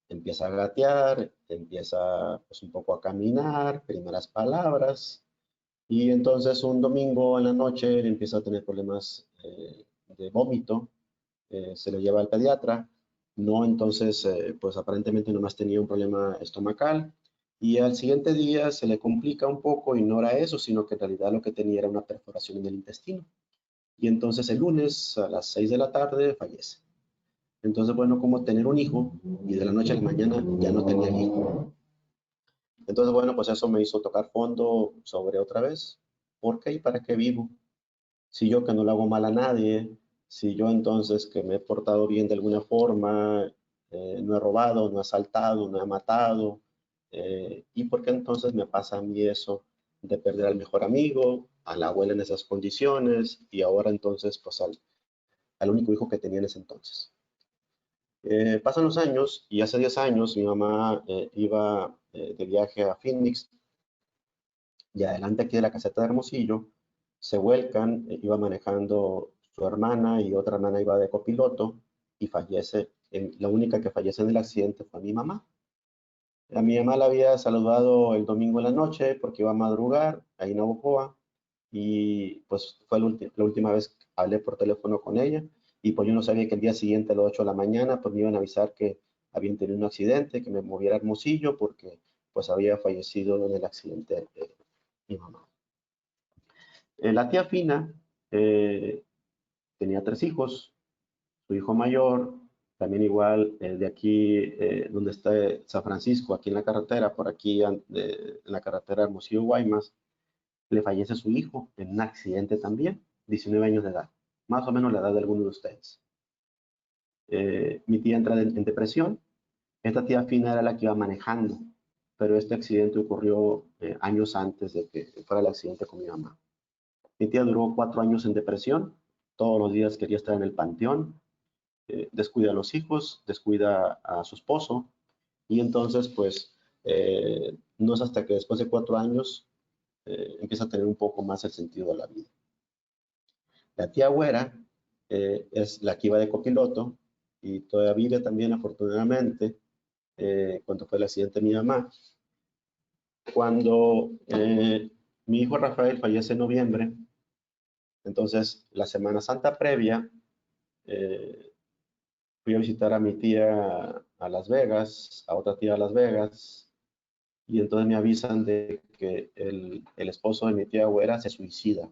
empieza a gatear, empieza pues un poco a caminar, primeras palabras y entonces un domingo en la noche él empieza a tener problemas de vómito, se lo lleva al pediatra, no entonces pues aparentemente nomás tenía un problema estomacal Y al siguiente día se le complica un poco y no era eso, sino que en realidad lo que tenía era una perforación en el intestino. Y entonces el lunes a las 6 de la tarde fallece. Entonces, bueno, como tener un hijo y de la noche a la mañana ya no tenía el hijo. Entonces, bueno, pues eso me hizo tocar fondo sobre otra vez. ¿Por qué y para qué vivo? Si yo que no le hago mal a nadie, si yo entonces que me he portado bien de alguna forma, no he robado, no he asaltado, no he matado, ¿y por qué entonces me pasa a mí eso de perder al mejor amigo, a la abuela en esas condiciones y ahora entonces pues al único hijo que tenía en ese entonces? Pasan los años y hace 10 años mi mamá iba de viaje a Phoenix y adelante aquí de la caseta de Hermosillo se vuelcan, iba manejando su hermana y otra hermana iba de copiloto y fallece. La única que fallece en el accidente fue mi mamá. A mi mamá la había saludado el domingo en la noche porque iba a madrugar ahí en Navojoa y pues fue la última vez que hablé por teléfono con ella y pues yo no sabía que el día siguiente a las 8 de la mañana pues me iban a avisar que habían tenido un accidente, que me moviera a Hermosillo porque pues había fallecido en el accidente mi mamá. La tía Fina tenía 3 hijos, su hijo mayor, también igual de aquí donde está San Francisco, aquí en la carretera, por aquí en la carretera Hermosillo-Guaymas, le fallece su hijo en un accidente también, 19 años de edad, más o menos la edad de algunos de ustedes. Mi tía entra en depresión, esta tía Fina era la que iba manejando, pero este accidente ocurrió años antes de que fuera el accidente con mi mamá. Mi tía duró 4 años en depresión, todos los días quería estar en el panteón, descuida a los hijos, descuida a su esposo, y entonces pues no es hasta que después de 4 años empieza a tener un poco más el sentido de la vida. La tía Güera es la que iba de copiloto y todavía vive también afortunadamente cuando fue el accidente de mi mamá. Cuando mi hijo Rafael fallece en noviembre, entonces la Semana Santa previa, fui a visitar a mi tía a Las Vegas, a otra tía a Las Vegas, y entonces me avisan de que el esposo de mi tía Güera se suicida.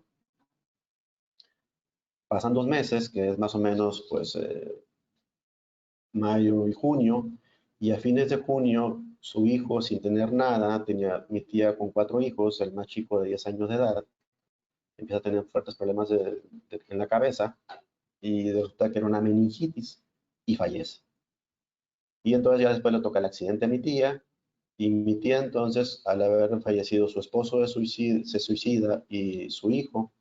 Pasan 2 meses, que es más o menos pues mayo y junio, y a fines de junio su hijo sin tener nada, tenía mi tía con 4 hijos, el más chico de 10 años de edad, empieza a tener fuertes problemas en la cabeza y resulta que era una meningitis y fallece. Y entonces ya después le toca el accidente a mi tía, y mi tía entonces, al haber fallecido su esposo se suicida y su hijo,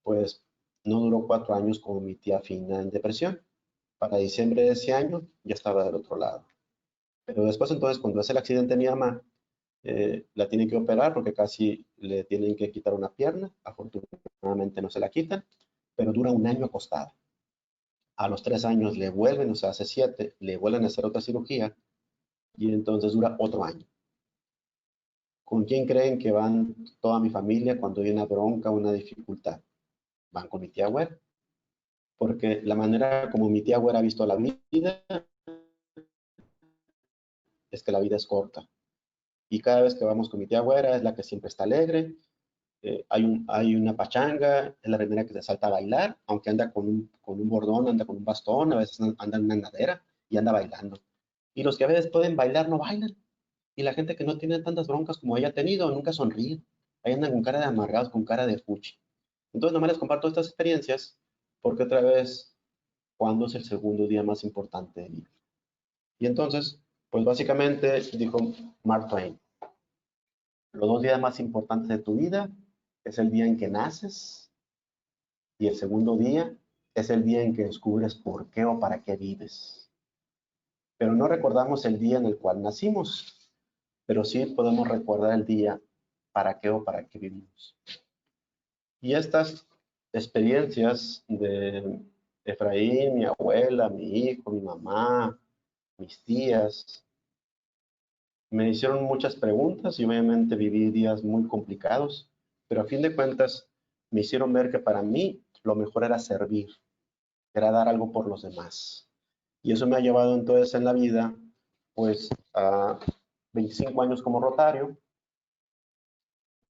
pues no duró 4 años como mi tía Fina en depresión. Para diciembre de ese año ya estaba del otro lado. Pero después entonces, cuando hace el accidente mi mamá, la tienen que operar porque casi le tienen que quitar una pierna. Afortunadamente no se la quitan, pero dura un año acostada. A los 3 años le vuelven, o sea, hace 7, le vuelven a hacer otra cirugía y entonces dura otro año. ¿Con quién creen que van toda mi familia cuando hay una bronca o una dificultad? Van con mi tía Güera, porque la manera como mi tía Güera ha visto la vida es que la vida es corta. Y cada vez que vamos con mi tía Güera es la que siempre está alegre, hay una pachanga, es la primera que se salta a bailar, aunque anda con un bordón, anda con un bastón, a veces anda en una andadera y anda bailando. Y los que a veces pueden bailar no bailan. Y la gente que no tiene tantas broncas como ella ha tenido nunca sonríe. Ahí andan con cara de amargados, con cara de fuchi. Entonces, nomás les comparto estas experiencias porque otra vez, ¿cuándo es el segundo día más importante de mi vida? Y entonces, pues básicamente dijo Mark Twain, los 2 días más importantes de tu vida es el día en que naces y el segundo día es el día en que descubres por qué o para qué vives. Pero no recordamos el día en el cual nacimos, pero sí podemos recordar el día para qué o para qué vivimos. Y estas experiencias de Efraín, mi abuela, mi hijo, mi mamá, mis tías, me hicieron muchas preguntas y obviamente viví días muy complicados, pero a fin de cuentas me hicieron ver que para mí lo mejor era servir, era dar algo por los demás. Y eso me ha llevado entonces en la vida, pues, a 25 años como rotario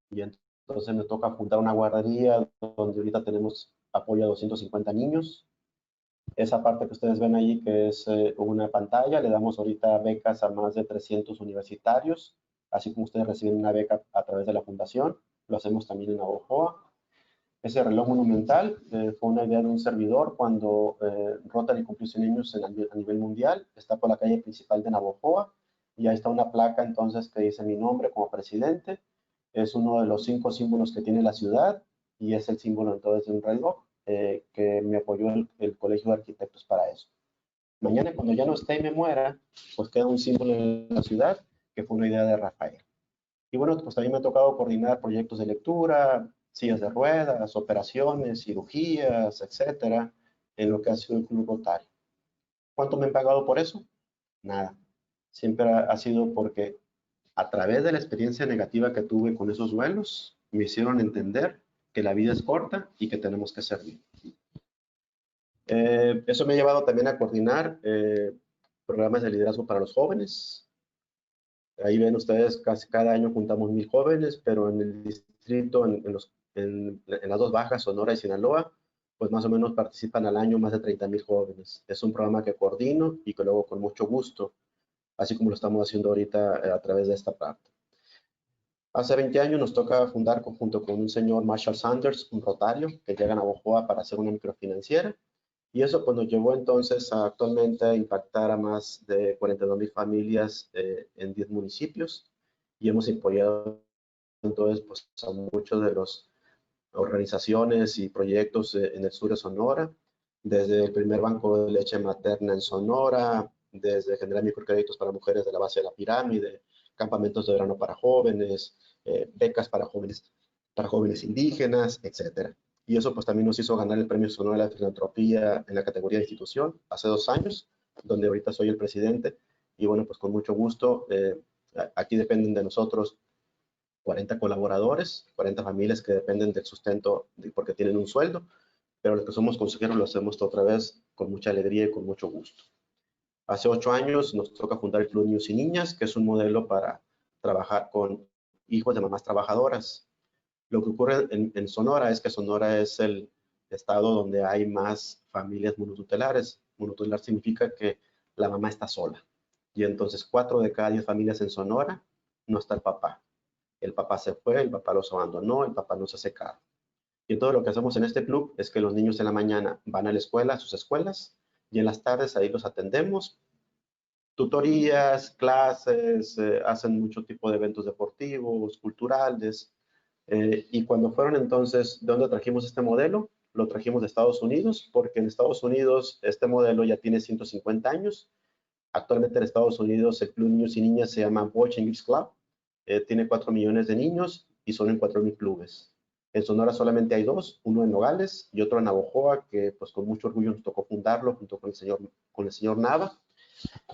y entonces me toca fundar una guardería donde ahorita tenemos apoyo a 250 niños. Esa parte que ustedes ven ahí, que es una pantalla, le damos ahorita becas a más de 300 universitarios, así como ustedes reciben una beca a través de la fundación, lo hacemos también en Navojoa. Ese reloj monumental fue una idea de un servidor cuando Rotary cumplió 100 años a nivel mundial, está por la calle principal de Navojoa, y ahí está una placa entonces que dice mi nombre como presidente, es uno de los 5 símbolos que tiene la ciudad, y es el símbolo entonces de un reloj que me apoyó el Colegio de Arquitectos para eso. Mañana cuando ya no esté y me muera, pues queda un símbolo en la ciudad, que fue una idea de Rafael. Y bueno, pues también me ha tocado coordinar proyectos de lectura, sillas de ruedas, operaciones, cirugías, etcétera, en lo que ha sido el Club Rotario. ¿Cuánto me han pagado por eso? Nada. Siempre ha sido porque a través de la experiencia negativa que tuve con esos duelos, me hicieron entender que la vida es corta y que tenemos que servir. Eso me ha llevado también a coordinar programas de liderazgo para los jóvenes. Ahí ven ustedes, casi cada año juntamos 1000 jóvenes, pero en el distrito, en las dos bajas, Sonora y Sinaloa, pues más o menos participan al año más de 30,000 jóvenes. Es un programa que coordino y que luego con mucho gusto, así como lo estamos haciendo ahorita a través de esta parte. Hace 20 años nos toca fundar junto con un señor Marshall Sanders, un rotario, que llega a Navojoa para hacer una microfinanciera. Y eso pues nos llevó entonces a actualmente a impactar a más de 42,000 familias en 10 municipios y hemos apoyado entonces pues a muchos de las organizaciones y proyectos en el sur de Sonora, desde el primer banco de leche materna en Sonora, desde generar microcréditos para mujeres de la base de la pirámide, campamentos de verano para jóvenes, becas para jóvenes indígenas, etcétera. Y eso pues también nos hizo ganar el Premio Sonora de la Filantropía en la categoría de institución hace 2 años, donde ahorita soy el presidente. Y bueno, pues con mucho gusto, aquí dependen de nosotros 40 colaboradores, 40 familias que dependen del sustento porque tienen un sueldo, pero los que somos consejeros lo hacemos otra vez con mucha alegría y con mucho gusto. Hace 8 años nos toca fundar el Club Niños y Niñas, que es un modelo para trabajar con hijos de mamás trabajadoras. Lo que ocurre en Sonora es que Sonora es el estado donde hay más familias monotutelares. Monotutelar significa que la mamá está sola. Y entonces 4 de cada 10 familias en Sonora no está el papá. El papá se fue, el papá los abandonó, el papá no se hace cargo. Y todo lo que hacemos en este club es que los niños en la mañana van a la escuela, a sus escuelas, y en las tardes ahí los atendemos. Tutorías, clases, hacen mucho tipo de eventos deportivos, culturales. Y cuando fueron entonces, ¿de dónde trajimos este modelo? Lo trajimos de Estados Unidos, porque en Estados Unidos este modelo ya tiene 150 años. Actualmente en Estados Unidos el Club Niños y Niñas se llama Boys and Girls Club. Tiene 4 millones de niños y son en 4,000 clubes. En Sonora solamente hay 2, uno en Nogales y otro en Navojoa, que pues con mucho orgullo nos tocó fundarlo junto con el señor Nava.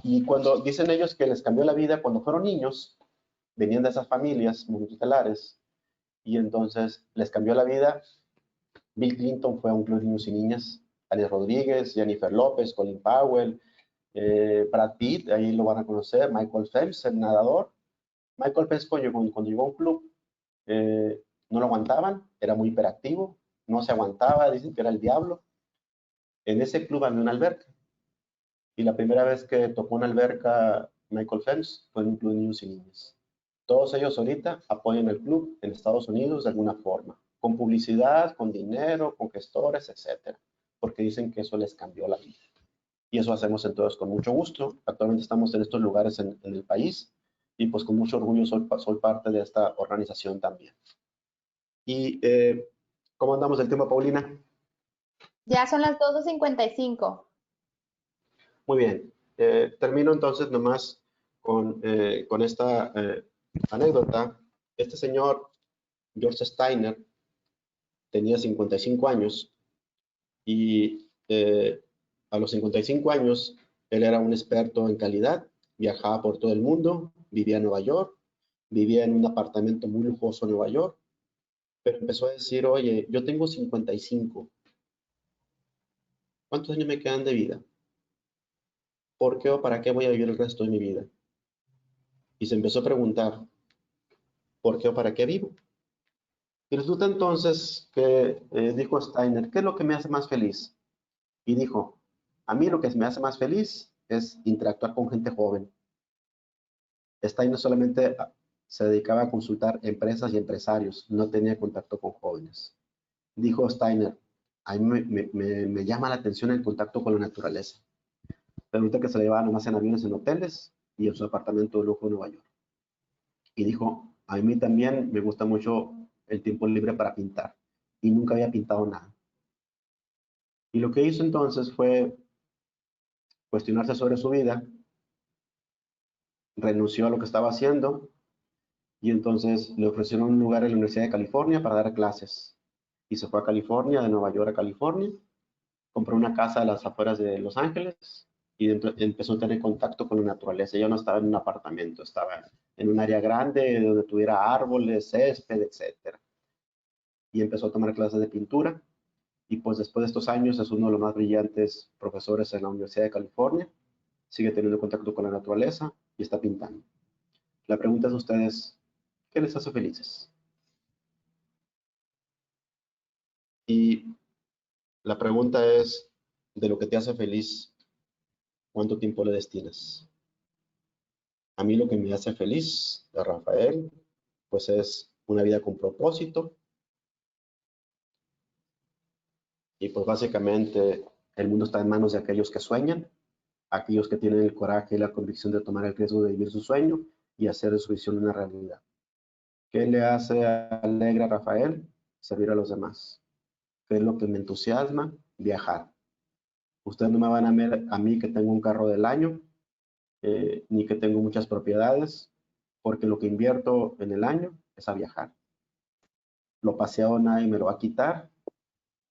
Y cuando dicen ellos que les cambió la vida cuando fueron niños, venían de esas familias multitutelares y entonces les cambió la vida. Bill Clinton fue a un club de niños y niñas, Alex Rodríguez, Jennifer López, Colin Powell, Brad Pitt, ahí lo van a conocer, Michael Phelps, el nadador. Michael Phelps cuando llegó a un club, no lo aguantaban, era muy hiperactivo, no se aguantaba, dicen que era el diablo. En ese club había una alberca y la primera vez que tocó una alberca Michael Phelps fue en un club de niños y niñas. Todos ellos ahorita apoyan el club en Estados Unidos de alguna forma, con publicidad, con dinero, con gestores, etcétera, porque dicen que eso les cambió la vida. Y eso hacemos entonces con mucho gusto. Actualmente estamos en estos lugares en el país y pues con mucho orgullo soy parte de esta organización también. ¿Y cómo andamos del tiempo, Paulina? Ya son las 2:55. Muy bien. Termino entonces nomás con esta anécdota. Este señor, George Steiner, tenía 55 años y a los 55 años él era un experto en calidad, viajaba por todo el mundo, vivía en Nueva York, vivía en un apartamento muy lujoso en Nueva York, pero empezó a decir, oye, yo tengo 55, ¿cuántos años me quedan de vida? ¿Por qué o para qué voy a vivir el resto de mi vida? y se empezó a preguntar, ¿por qué o para qué vivo? Y resulta entonces que dijo Steiner, ¿qué es lo que me hace más feliz? Y dijo, a mí lo que me hace más feliz es interactuar con gente joven. Steiner solamente se dedicaba a consultar empresas y empresarios, no tenía contacto con jóvenes. Dijo Steiner, a mí me llama la atención el contacto con la naturaleza. Resulta que se le llevaba nomás en aviones, en hoteles y en su apartamento de lujo en Nueva York. Y dijo, a mí también me gusta mucho el tiempo libre para pintar. Y nunca había pintado nada. Y lo que hizo entonces fue cuestionarse sobre su vida, renunció a lo que estaba haciendo y entonces le ofrecieron un lugar en la Universidad de California para dar clases. Y se fue a California, de Nueva York a California, compró una casa a las afueras de Los Ángeles y empezó a tener contacto con la naturaleza. Ya no estaba en un apartamento, estaba en un área grande donde tuviera árboles, césped, etc. Y empezó a tomar clases de pintura. Y pues después de estos años es uno de los más brillantes profesores en la Universidad de California. Sigue teniendo contacto con la naturaleza y está pintando. La pregunta es a ustedes, ¿qué les hace felices? Y la pregunta es, de lo que te hace feliz, ¿cuánto tiempo le destinas? A mí lo que me hace feliz, de Rafael, pues es una vida con propósito. Y pues básicamente el mundo está en manos de aquellos que sueñan, aquellos que tienen el coraje y la convicción de tomar el riesgo de vivir su sueño y hacer de su visión una realidad. ¿Qué le hace alegre a Rafael? Servir a los demás. ¿Qué es lo que me entusiasma? Viajar. Ustedes no me van a ver a mí que tengo un carro del año, ni que tengo muchas propiedades, porque lo que invierto en el año es a viajar. Lo paseado nadie me lo va a quitar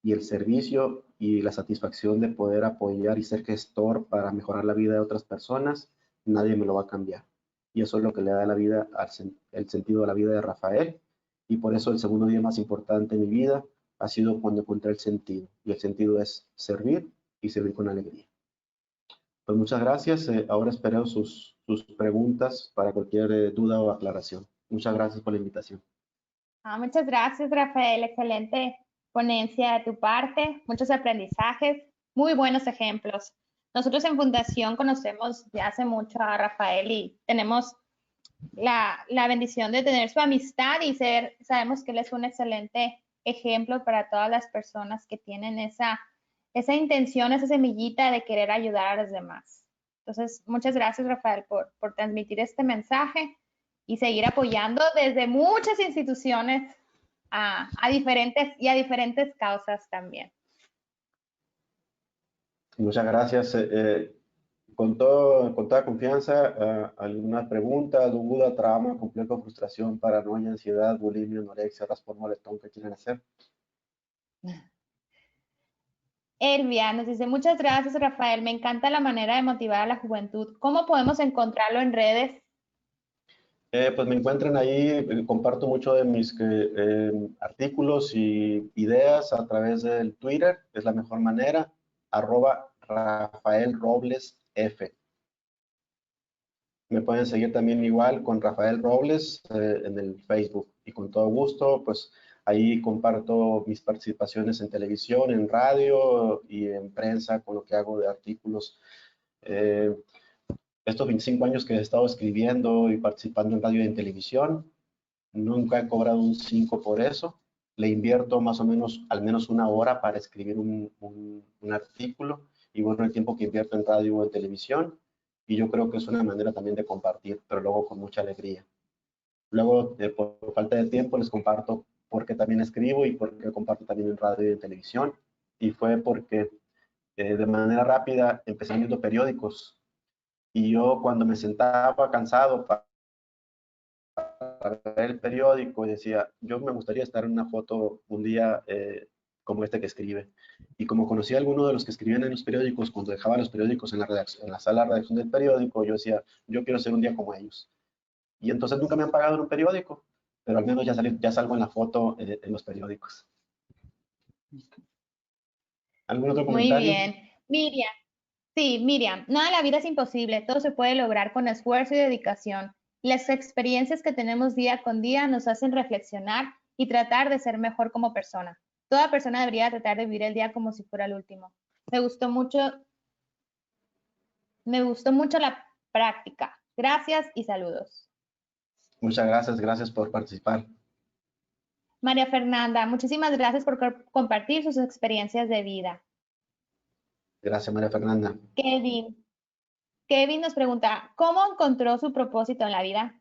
y el servicio y la satisfacción de poder apoyar y ser gestor para mejorar la vida de otras personas, nadie me lo va a cambiar. Y eso es lo que le da la vida, el sentido de la vida de Rafael. Y por eso el segundo día más importante en mi vida ha sido cuando encontré el sentido. Y el sentido es servir y servir con alegría. Pues muchas gracias. Ahora espero sus preguntas para cualquier duda o aclaración. Muchas gracias por la invitación. Muchas gracias, Rafael. Excelente ponencia de tu parte, muchos aprendizajes, muy buenos ejemplos. Nosotros en Fundación conocemos ya hace mucho a Rafael y tenemos la bendición de tener su amistad y sabemos que él es un excelente ejemplo para todas las personas que tienen esa intención, esa semillita de querer ayudar a los demás. Entonces, muchas gracias, Rafael, por transmitir este mensaje y seguir apoyando desde muchas instituciones a diferentes causas también. Muchas gracias. Con toda confianza, alguna pregunta, duda, trauma, complejo, frustración, paranoia, ansiedad, bulimia, anorexia, raspón, molestón que quieran hacer. Elvia nos dice, muchas gracias, Rafael. Me encanta la manera de motivar a la juventud. ¿Cómo podemos encontrarlo en redes? Pues me encuentran ahí, comparto mucho de mis artículos y ideas a través del Twitter, es la mejor manera, @RafaelRoblesF. Me pueden seguir también igual con Rafael Robles en el Facebook y con todo gusto, pues ahí comparto mis participaciones en televisión, en radio y en prensa con lo que hago de artículos. Estos 25 años que he estado escribiendo y participando en radio y en televisión, nunca he cobrado un 5 por eso. Le invierto más o menos, al menos una hora para escribir un artículo y bueno, el tiempo que invierto en radio o en televisión. Y yo creo que es una manera también de compartir, pero luego con mucha alegría. Luego, por falta de tiempo, les comparto porque también escribo y porque comparto también en radio y en televisión. Y fue porque de manera rápida empecé viendo periódicos. Y yo cuando me sentaba cansado para ver el periódico y decía, yo me gustaría estar en una foto un día como este que escribe. Y como conocía a alguno de los que escribían en los periódicos, cuando dejaba los periódicos en la sala de redacción del periódico, yo decía, yo quiero ser un día como ellos. Y entonces nunca me han pagado en un periódico, pero al menos ya salgo en la foto en los periódicos. ¿Algún otro comentario? Muy bien. Miriam, sí, Miriam, nada en la vida es imposible, todo se puede lograr con esfuerzo y dedicación. Las experiencias que tenemos día con día nos hacen reflexionar y tratar de ser mejor como persona. Toda persona debería tratar de vivir el día como si fuera el último. Me gustó mucho la práctica. Gracias y saludos. Muchas gracias por participar. María Fernanda, muchísimas gracias por compartir sus experiencias de vida. Gracias, María Fernanda. Kevin nos pregunta, ¿cómo encontró su propósito en la vida?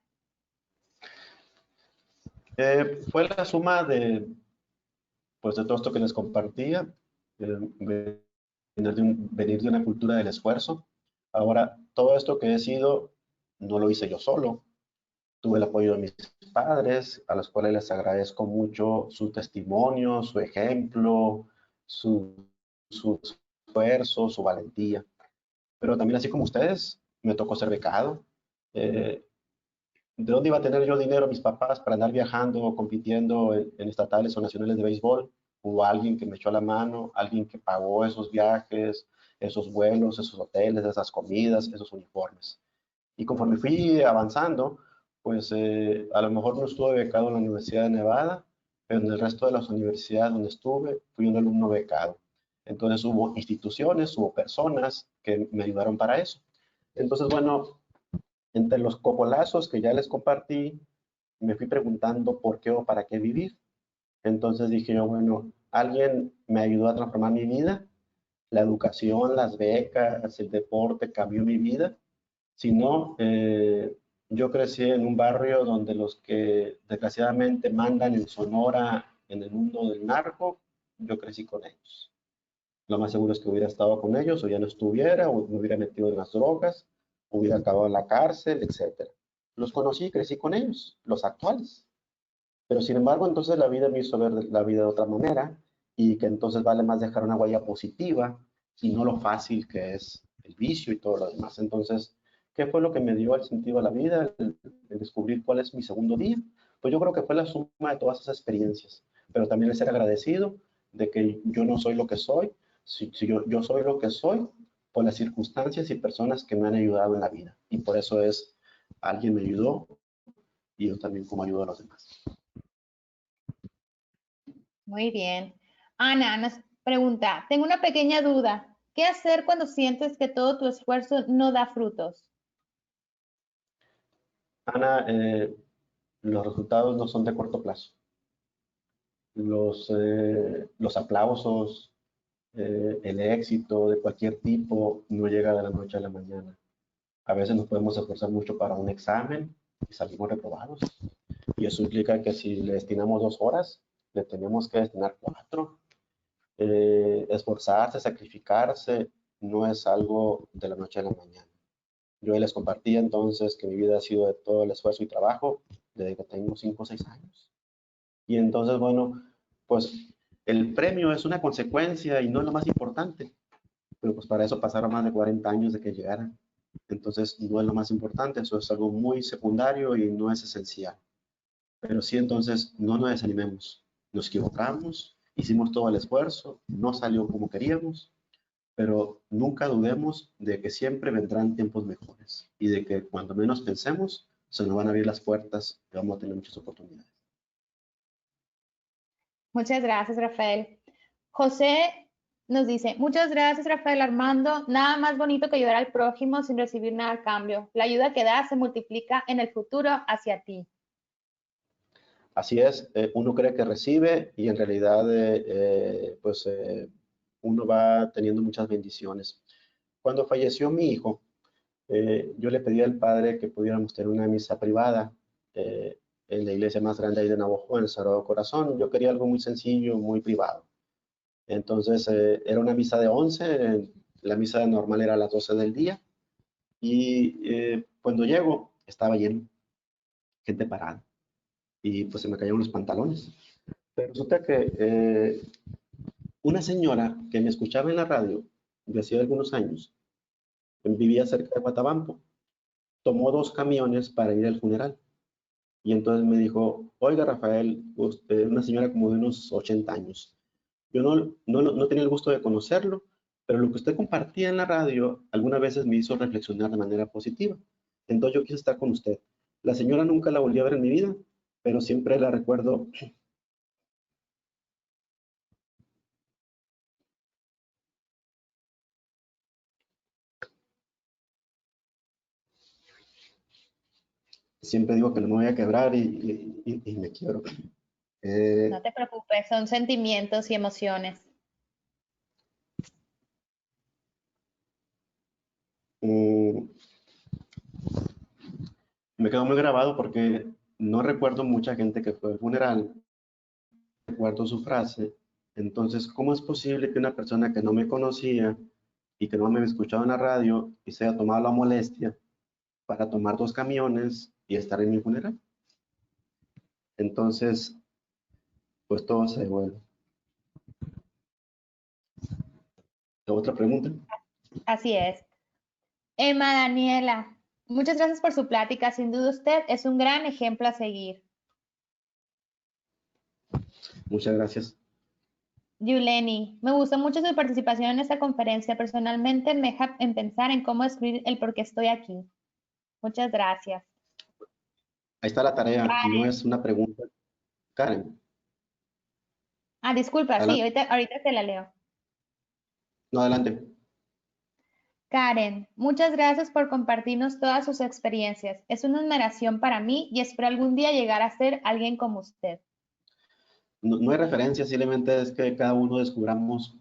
Fue la suma de todo esto que les compartía, venir de una cultura del esfuerzo. Ahora, todo esto que he sido, no lo hice yo solo. Tuve el apoyo de mis padres, a los cuales les agradezco mucho su testimonio, su ejemplo, su esfuerzo, su valentía. Pero también, así como ustedes, me tocó ser becado. ¿De dónde iba a tener yo dinero mis papás para andar viajando o compitiendo en estatales o nacionales de béisbol? Hubo alguien que me echó la mano, alguien que pagó esos viajes, esos vuelos, esos hoteles, esas comidas, esos uniformes. Y conforme fui avanzando, pues a lo mejor no estuve becado en la Universidad de Nevada, pero en el resto de las universidades donde estuve, fui un alumno becado. Entonces hubo instituciones, hubo personas que me ayudaron para eso. Entonces, bueno, entre los cocolazos que ya les compartí, me fui preguntando por qué o para qué vivir. Entonces dije yo, bueno, alguien me ayudó a transformar mi vida. La educación, las becas, el deporte cambió mi vida. Si no, yo crecí en un barrio donde los que desgraciadamente mandan en Sonora en el mundo del narco, yo crecí con ellos. Lo más seguro es que hubiera estado con ellos o ya no estuviera, o me hubiera metido en las drogas, hubiera acabado en la cárcel, etc. Los conocí y crecí con ellos, los actuales. Pero sin embargo, entonces la vida me hizo ver la vida de otra manera y que entonces vale más dejar una huella positiva y no lo fácil que es el vicio y todo lo demás. Entonces, ¿qué fue lo que me dio el sentido a la vida? El descubrir cuál es mi segundo día. Pues yo creo que fue la suma de todas esas experiencias, pero también el ser agradecido de que yo no soy lo que soy, si yo soy lo que soy por las circunstancias y personas que me han ayudado en la vida. Y por eso es, alguien me ayudó y yo también como ayudo a los demás. Muy bien. Ana nos pregunta, tengo una pequeña duda. ¿Qué hacer cuando sientes que todo tu esfuerzo no da frutos? Ana, los resultados no son de corto plazo. Los aplausos, el éxito de cualquier tipo no llega de la noche a la mañana. A veces nos podemos esforzar mucho para un examen y salimos reprobados. Y eso implica que si le destinamos 2 horas, le tenemos que destinar 4. Esforzarse, sacrificarse, no es algo de la noche a la mañana. Yo les compartí entonces que mi vida ha sido de todo el esfuerzo y trabajo desde que tengo 5 o 6 años. Y entonces, bueno, pues el premio es una consecuencia y no es lo más importante. Pero pues para eso pasaron más de 40 años de que llegara. Entonces no es lo más importante, eso es algo muy secundario y no es esencial. Pero sí, entonces no nos desanimemos. Nos equivocamos, hicimos todo el esfuerzo, no salió como queríamos, pero nunca dudemos de que siempre vendrán tiempos mejores y de que cuando menos pensemos, se nos van a abrir las puertas y vamos a tener muchas oportunidades. Muchas gracias, Rafael. José nos dice, muchas gracias, Rafael Armando. Nada más bonito que ayudar al prójimo sin recibir nada a cambio. La ayuda que das se multiplica en el futuro hacia ti. Así es, uno cree que recibe y en realidad uno va teniendo muchas bendiciones. Cuando falleció mi hijo, yo le pedí al padre que pudiéramos tener una misa privada eh, en la iglesia más grande ahí de Navajo, en el Sagrado Corazón. Yo quería algo muy sencillo, muy privado. Entonces era una misa de 11, la misa normal era a las 12 del día y cuando llego estaba lleno, gente parada y pues se me cayeron los pantalones. Pero resulta que una señora que me escuchaba en la radio de hacía algunos años, vivía cerca de Guatabampo, tomó 2 camiones para ir al funeral. Y entonces me dijo, oiga Rafael, usted, una señora como de unos 80 años, yo no tenía el gusto de conocerlo, pero lo que usted compartía en la radio algunas veces me hizo reflexionar de manera positiva. Entonces yo quise estar con usted. La señora nunca la volví a ver en mi vida, pero siempre la recuerdo. Siempre digo que no me voy a quebrar y me quiebro. No te preocupes, son sentimientos y emociones. Me quedó muy grabado porque no recuerdo mucha gente que fue al funeral, recuerdo su frase. Entonces, ¿cómo es posible que una persona que no me conocía y que no me había escuchado en la radio y se haya tomado la molestia para tomar 2 camiones y estar en mi funeral? Entonces, pues todo se devuelve. ¿Otra pregunta? Así es. Emma Daniela, muchas gracias por su plática. Sin duda usted es un gran ejemplo a seguir. Muchas gracias. Yuleni, me gustó mucho su participación en esta conferencia. Personalmente me deja en pensar en cómo descubrir el por qué estoy aquí. Muchas gracias. Ahí está la tarea, no Karen. es una pregunta. Karen, Ah, disculpa, sí, adelante. ahorita te la leo. No, adelante. Karen, muchas gracias por compartirnos todas sus experiencias. Es una admiración para mí y espero algún día llegar a ser alguien como usted. No, no hay referencia, simplemente es que cada uno descubramos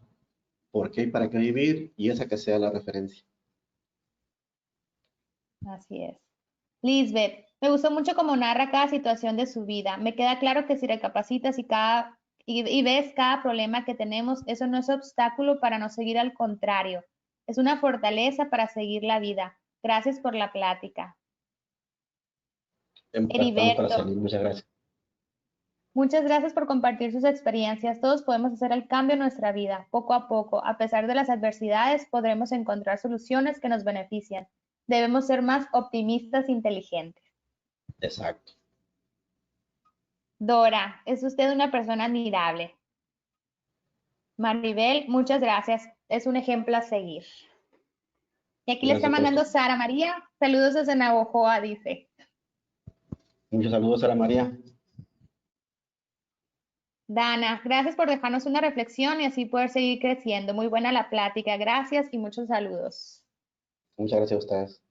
por qué y para qué vivir y esa que sea la referencia. Así es. Lisbeth, me gustó mucho cómo narra cada situación de su vida. Me queda claro que si recapacitas y ves cada problema que tenemos, eso no es obstáculo para no seguir, al contrario, es una fortaleza para seguir la vida. Gracias por la plática. Empezamos para Heriberto, salir, muchas gracias. muchas gracias por compartir sus experiencias. Todos podemos hacer el cambio en nuestra vida. Poco a poco, a pesar de las adversidades, podremos encontrar soluciones que nos benefician. Debemos ser más optimistas e inteligentes. Exacto. Dora, es usted una persona admirable. Maribel, muchas gracias. Es un ejemplo a seguir. Y aquí le está Gracias por mandando esto. Sara María. Saludos desde Navojoa, dice. Muchos saludos a la María. Dana, gracias por dejarnos una reflexión y así poder seguir creciendo. Muy buena la plática. Gracias y muchos saludos. Muchas gracias a ustedes.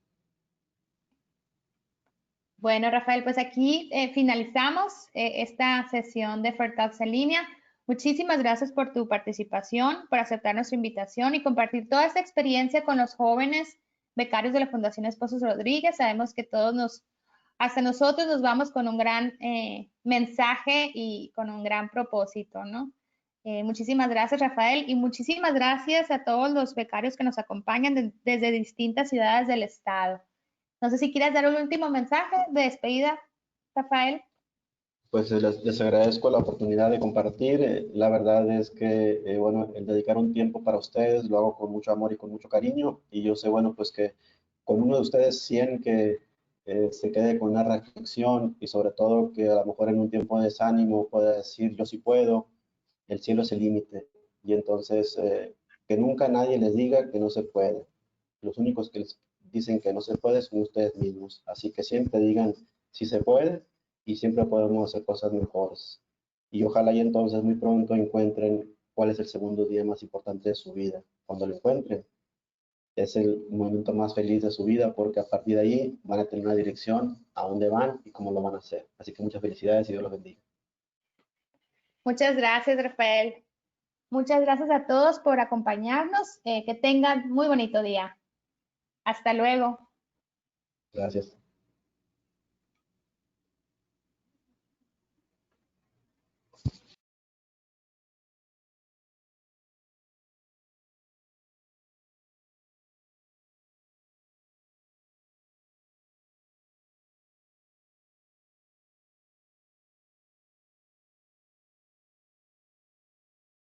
Bueno, Rafael, pues aquí finalizamos esta sesión de Fair Talks en línea. Muchísimas gracias por tu participación, por aceptar nuestra invitación y compartir toda esta experiencia con los jóvenes becarios de la Fundación Esposos Rodríguez. Sabemos que hasta nosotros nos vamos con un gran mensaje y con un gran propósito, ¿no? Muchísimas gracias, Rafael, y muchísimas gracias a todos los becarios que nos acompañan desde distintas ciudades del estado. No sé si quieres dar un último mensaje de despedida, Rafael. Pues les agradezco la oportunidad de compartir. La verdad es que, bueno, el dedicar un tiempo para ustedes lo hago con mucho amor y con mucho cariño. Y yo sé, bueno, pues que con uno de ustedes 100 que se quede con una reflexión y sobre todo que a lo mejor en un tiempo de desánimo pueda decir, yo sí puedo, el cielo es el límite. Y entonces, que nunca nadie les diga que no se puede. Los únicos que les dicen que no se puede son ustedes mismos. Así que siempre digan si se puede y siempre podemos hacer cosas mejores. Y ojalá y entonces muy pronto encuentren cuál es el segundo día más importante de su vida. Cuando lo encuentren, es el momento más feliz de su vida porque a partir de ahí van a tener una dirección a dónde van y cómo lo van a hacer. Así que muchas felicidades y Dios los bendiga. Muchas gracias, Rafael. Muchas gracias a todos por acompañarnos. Que tengan muy bonito día. Hasta luego. Gracias.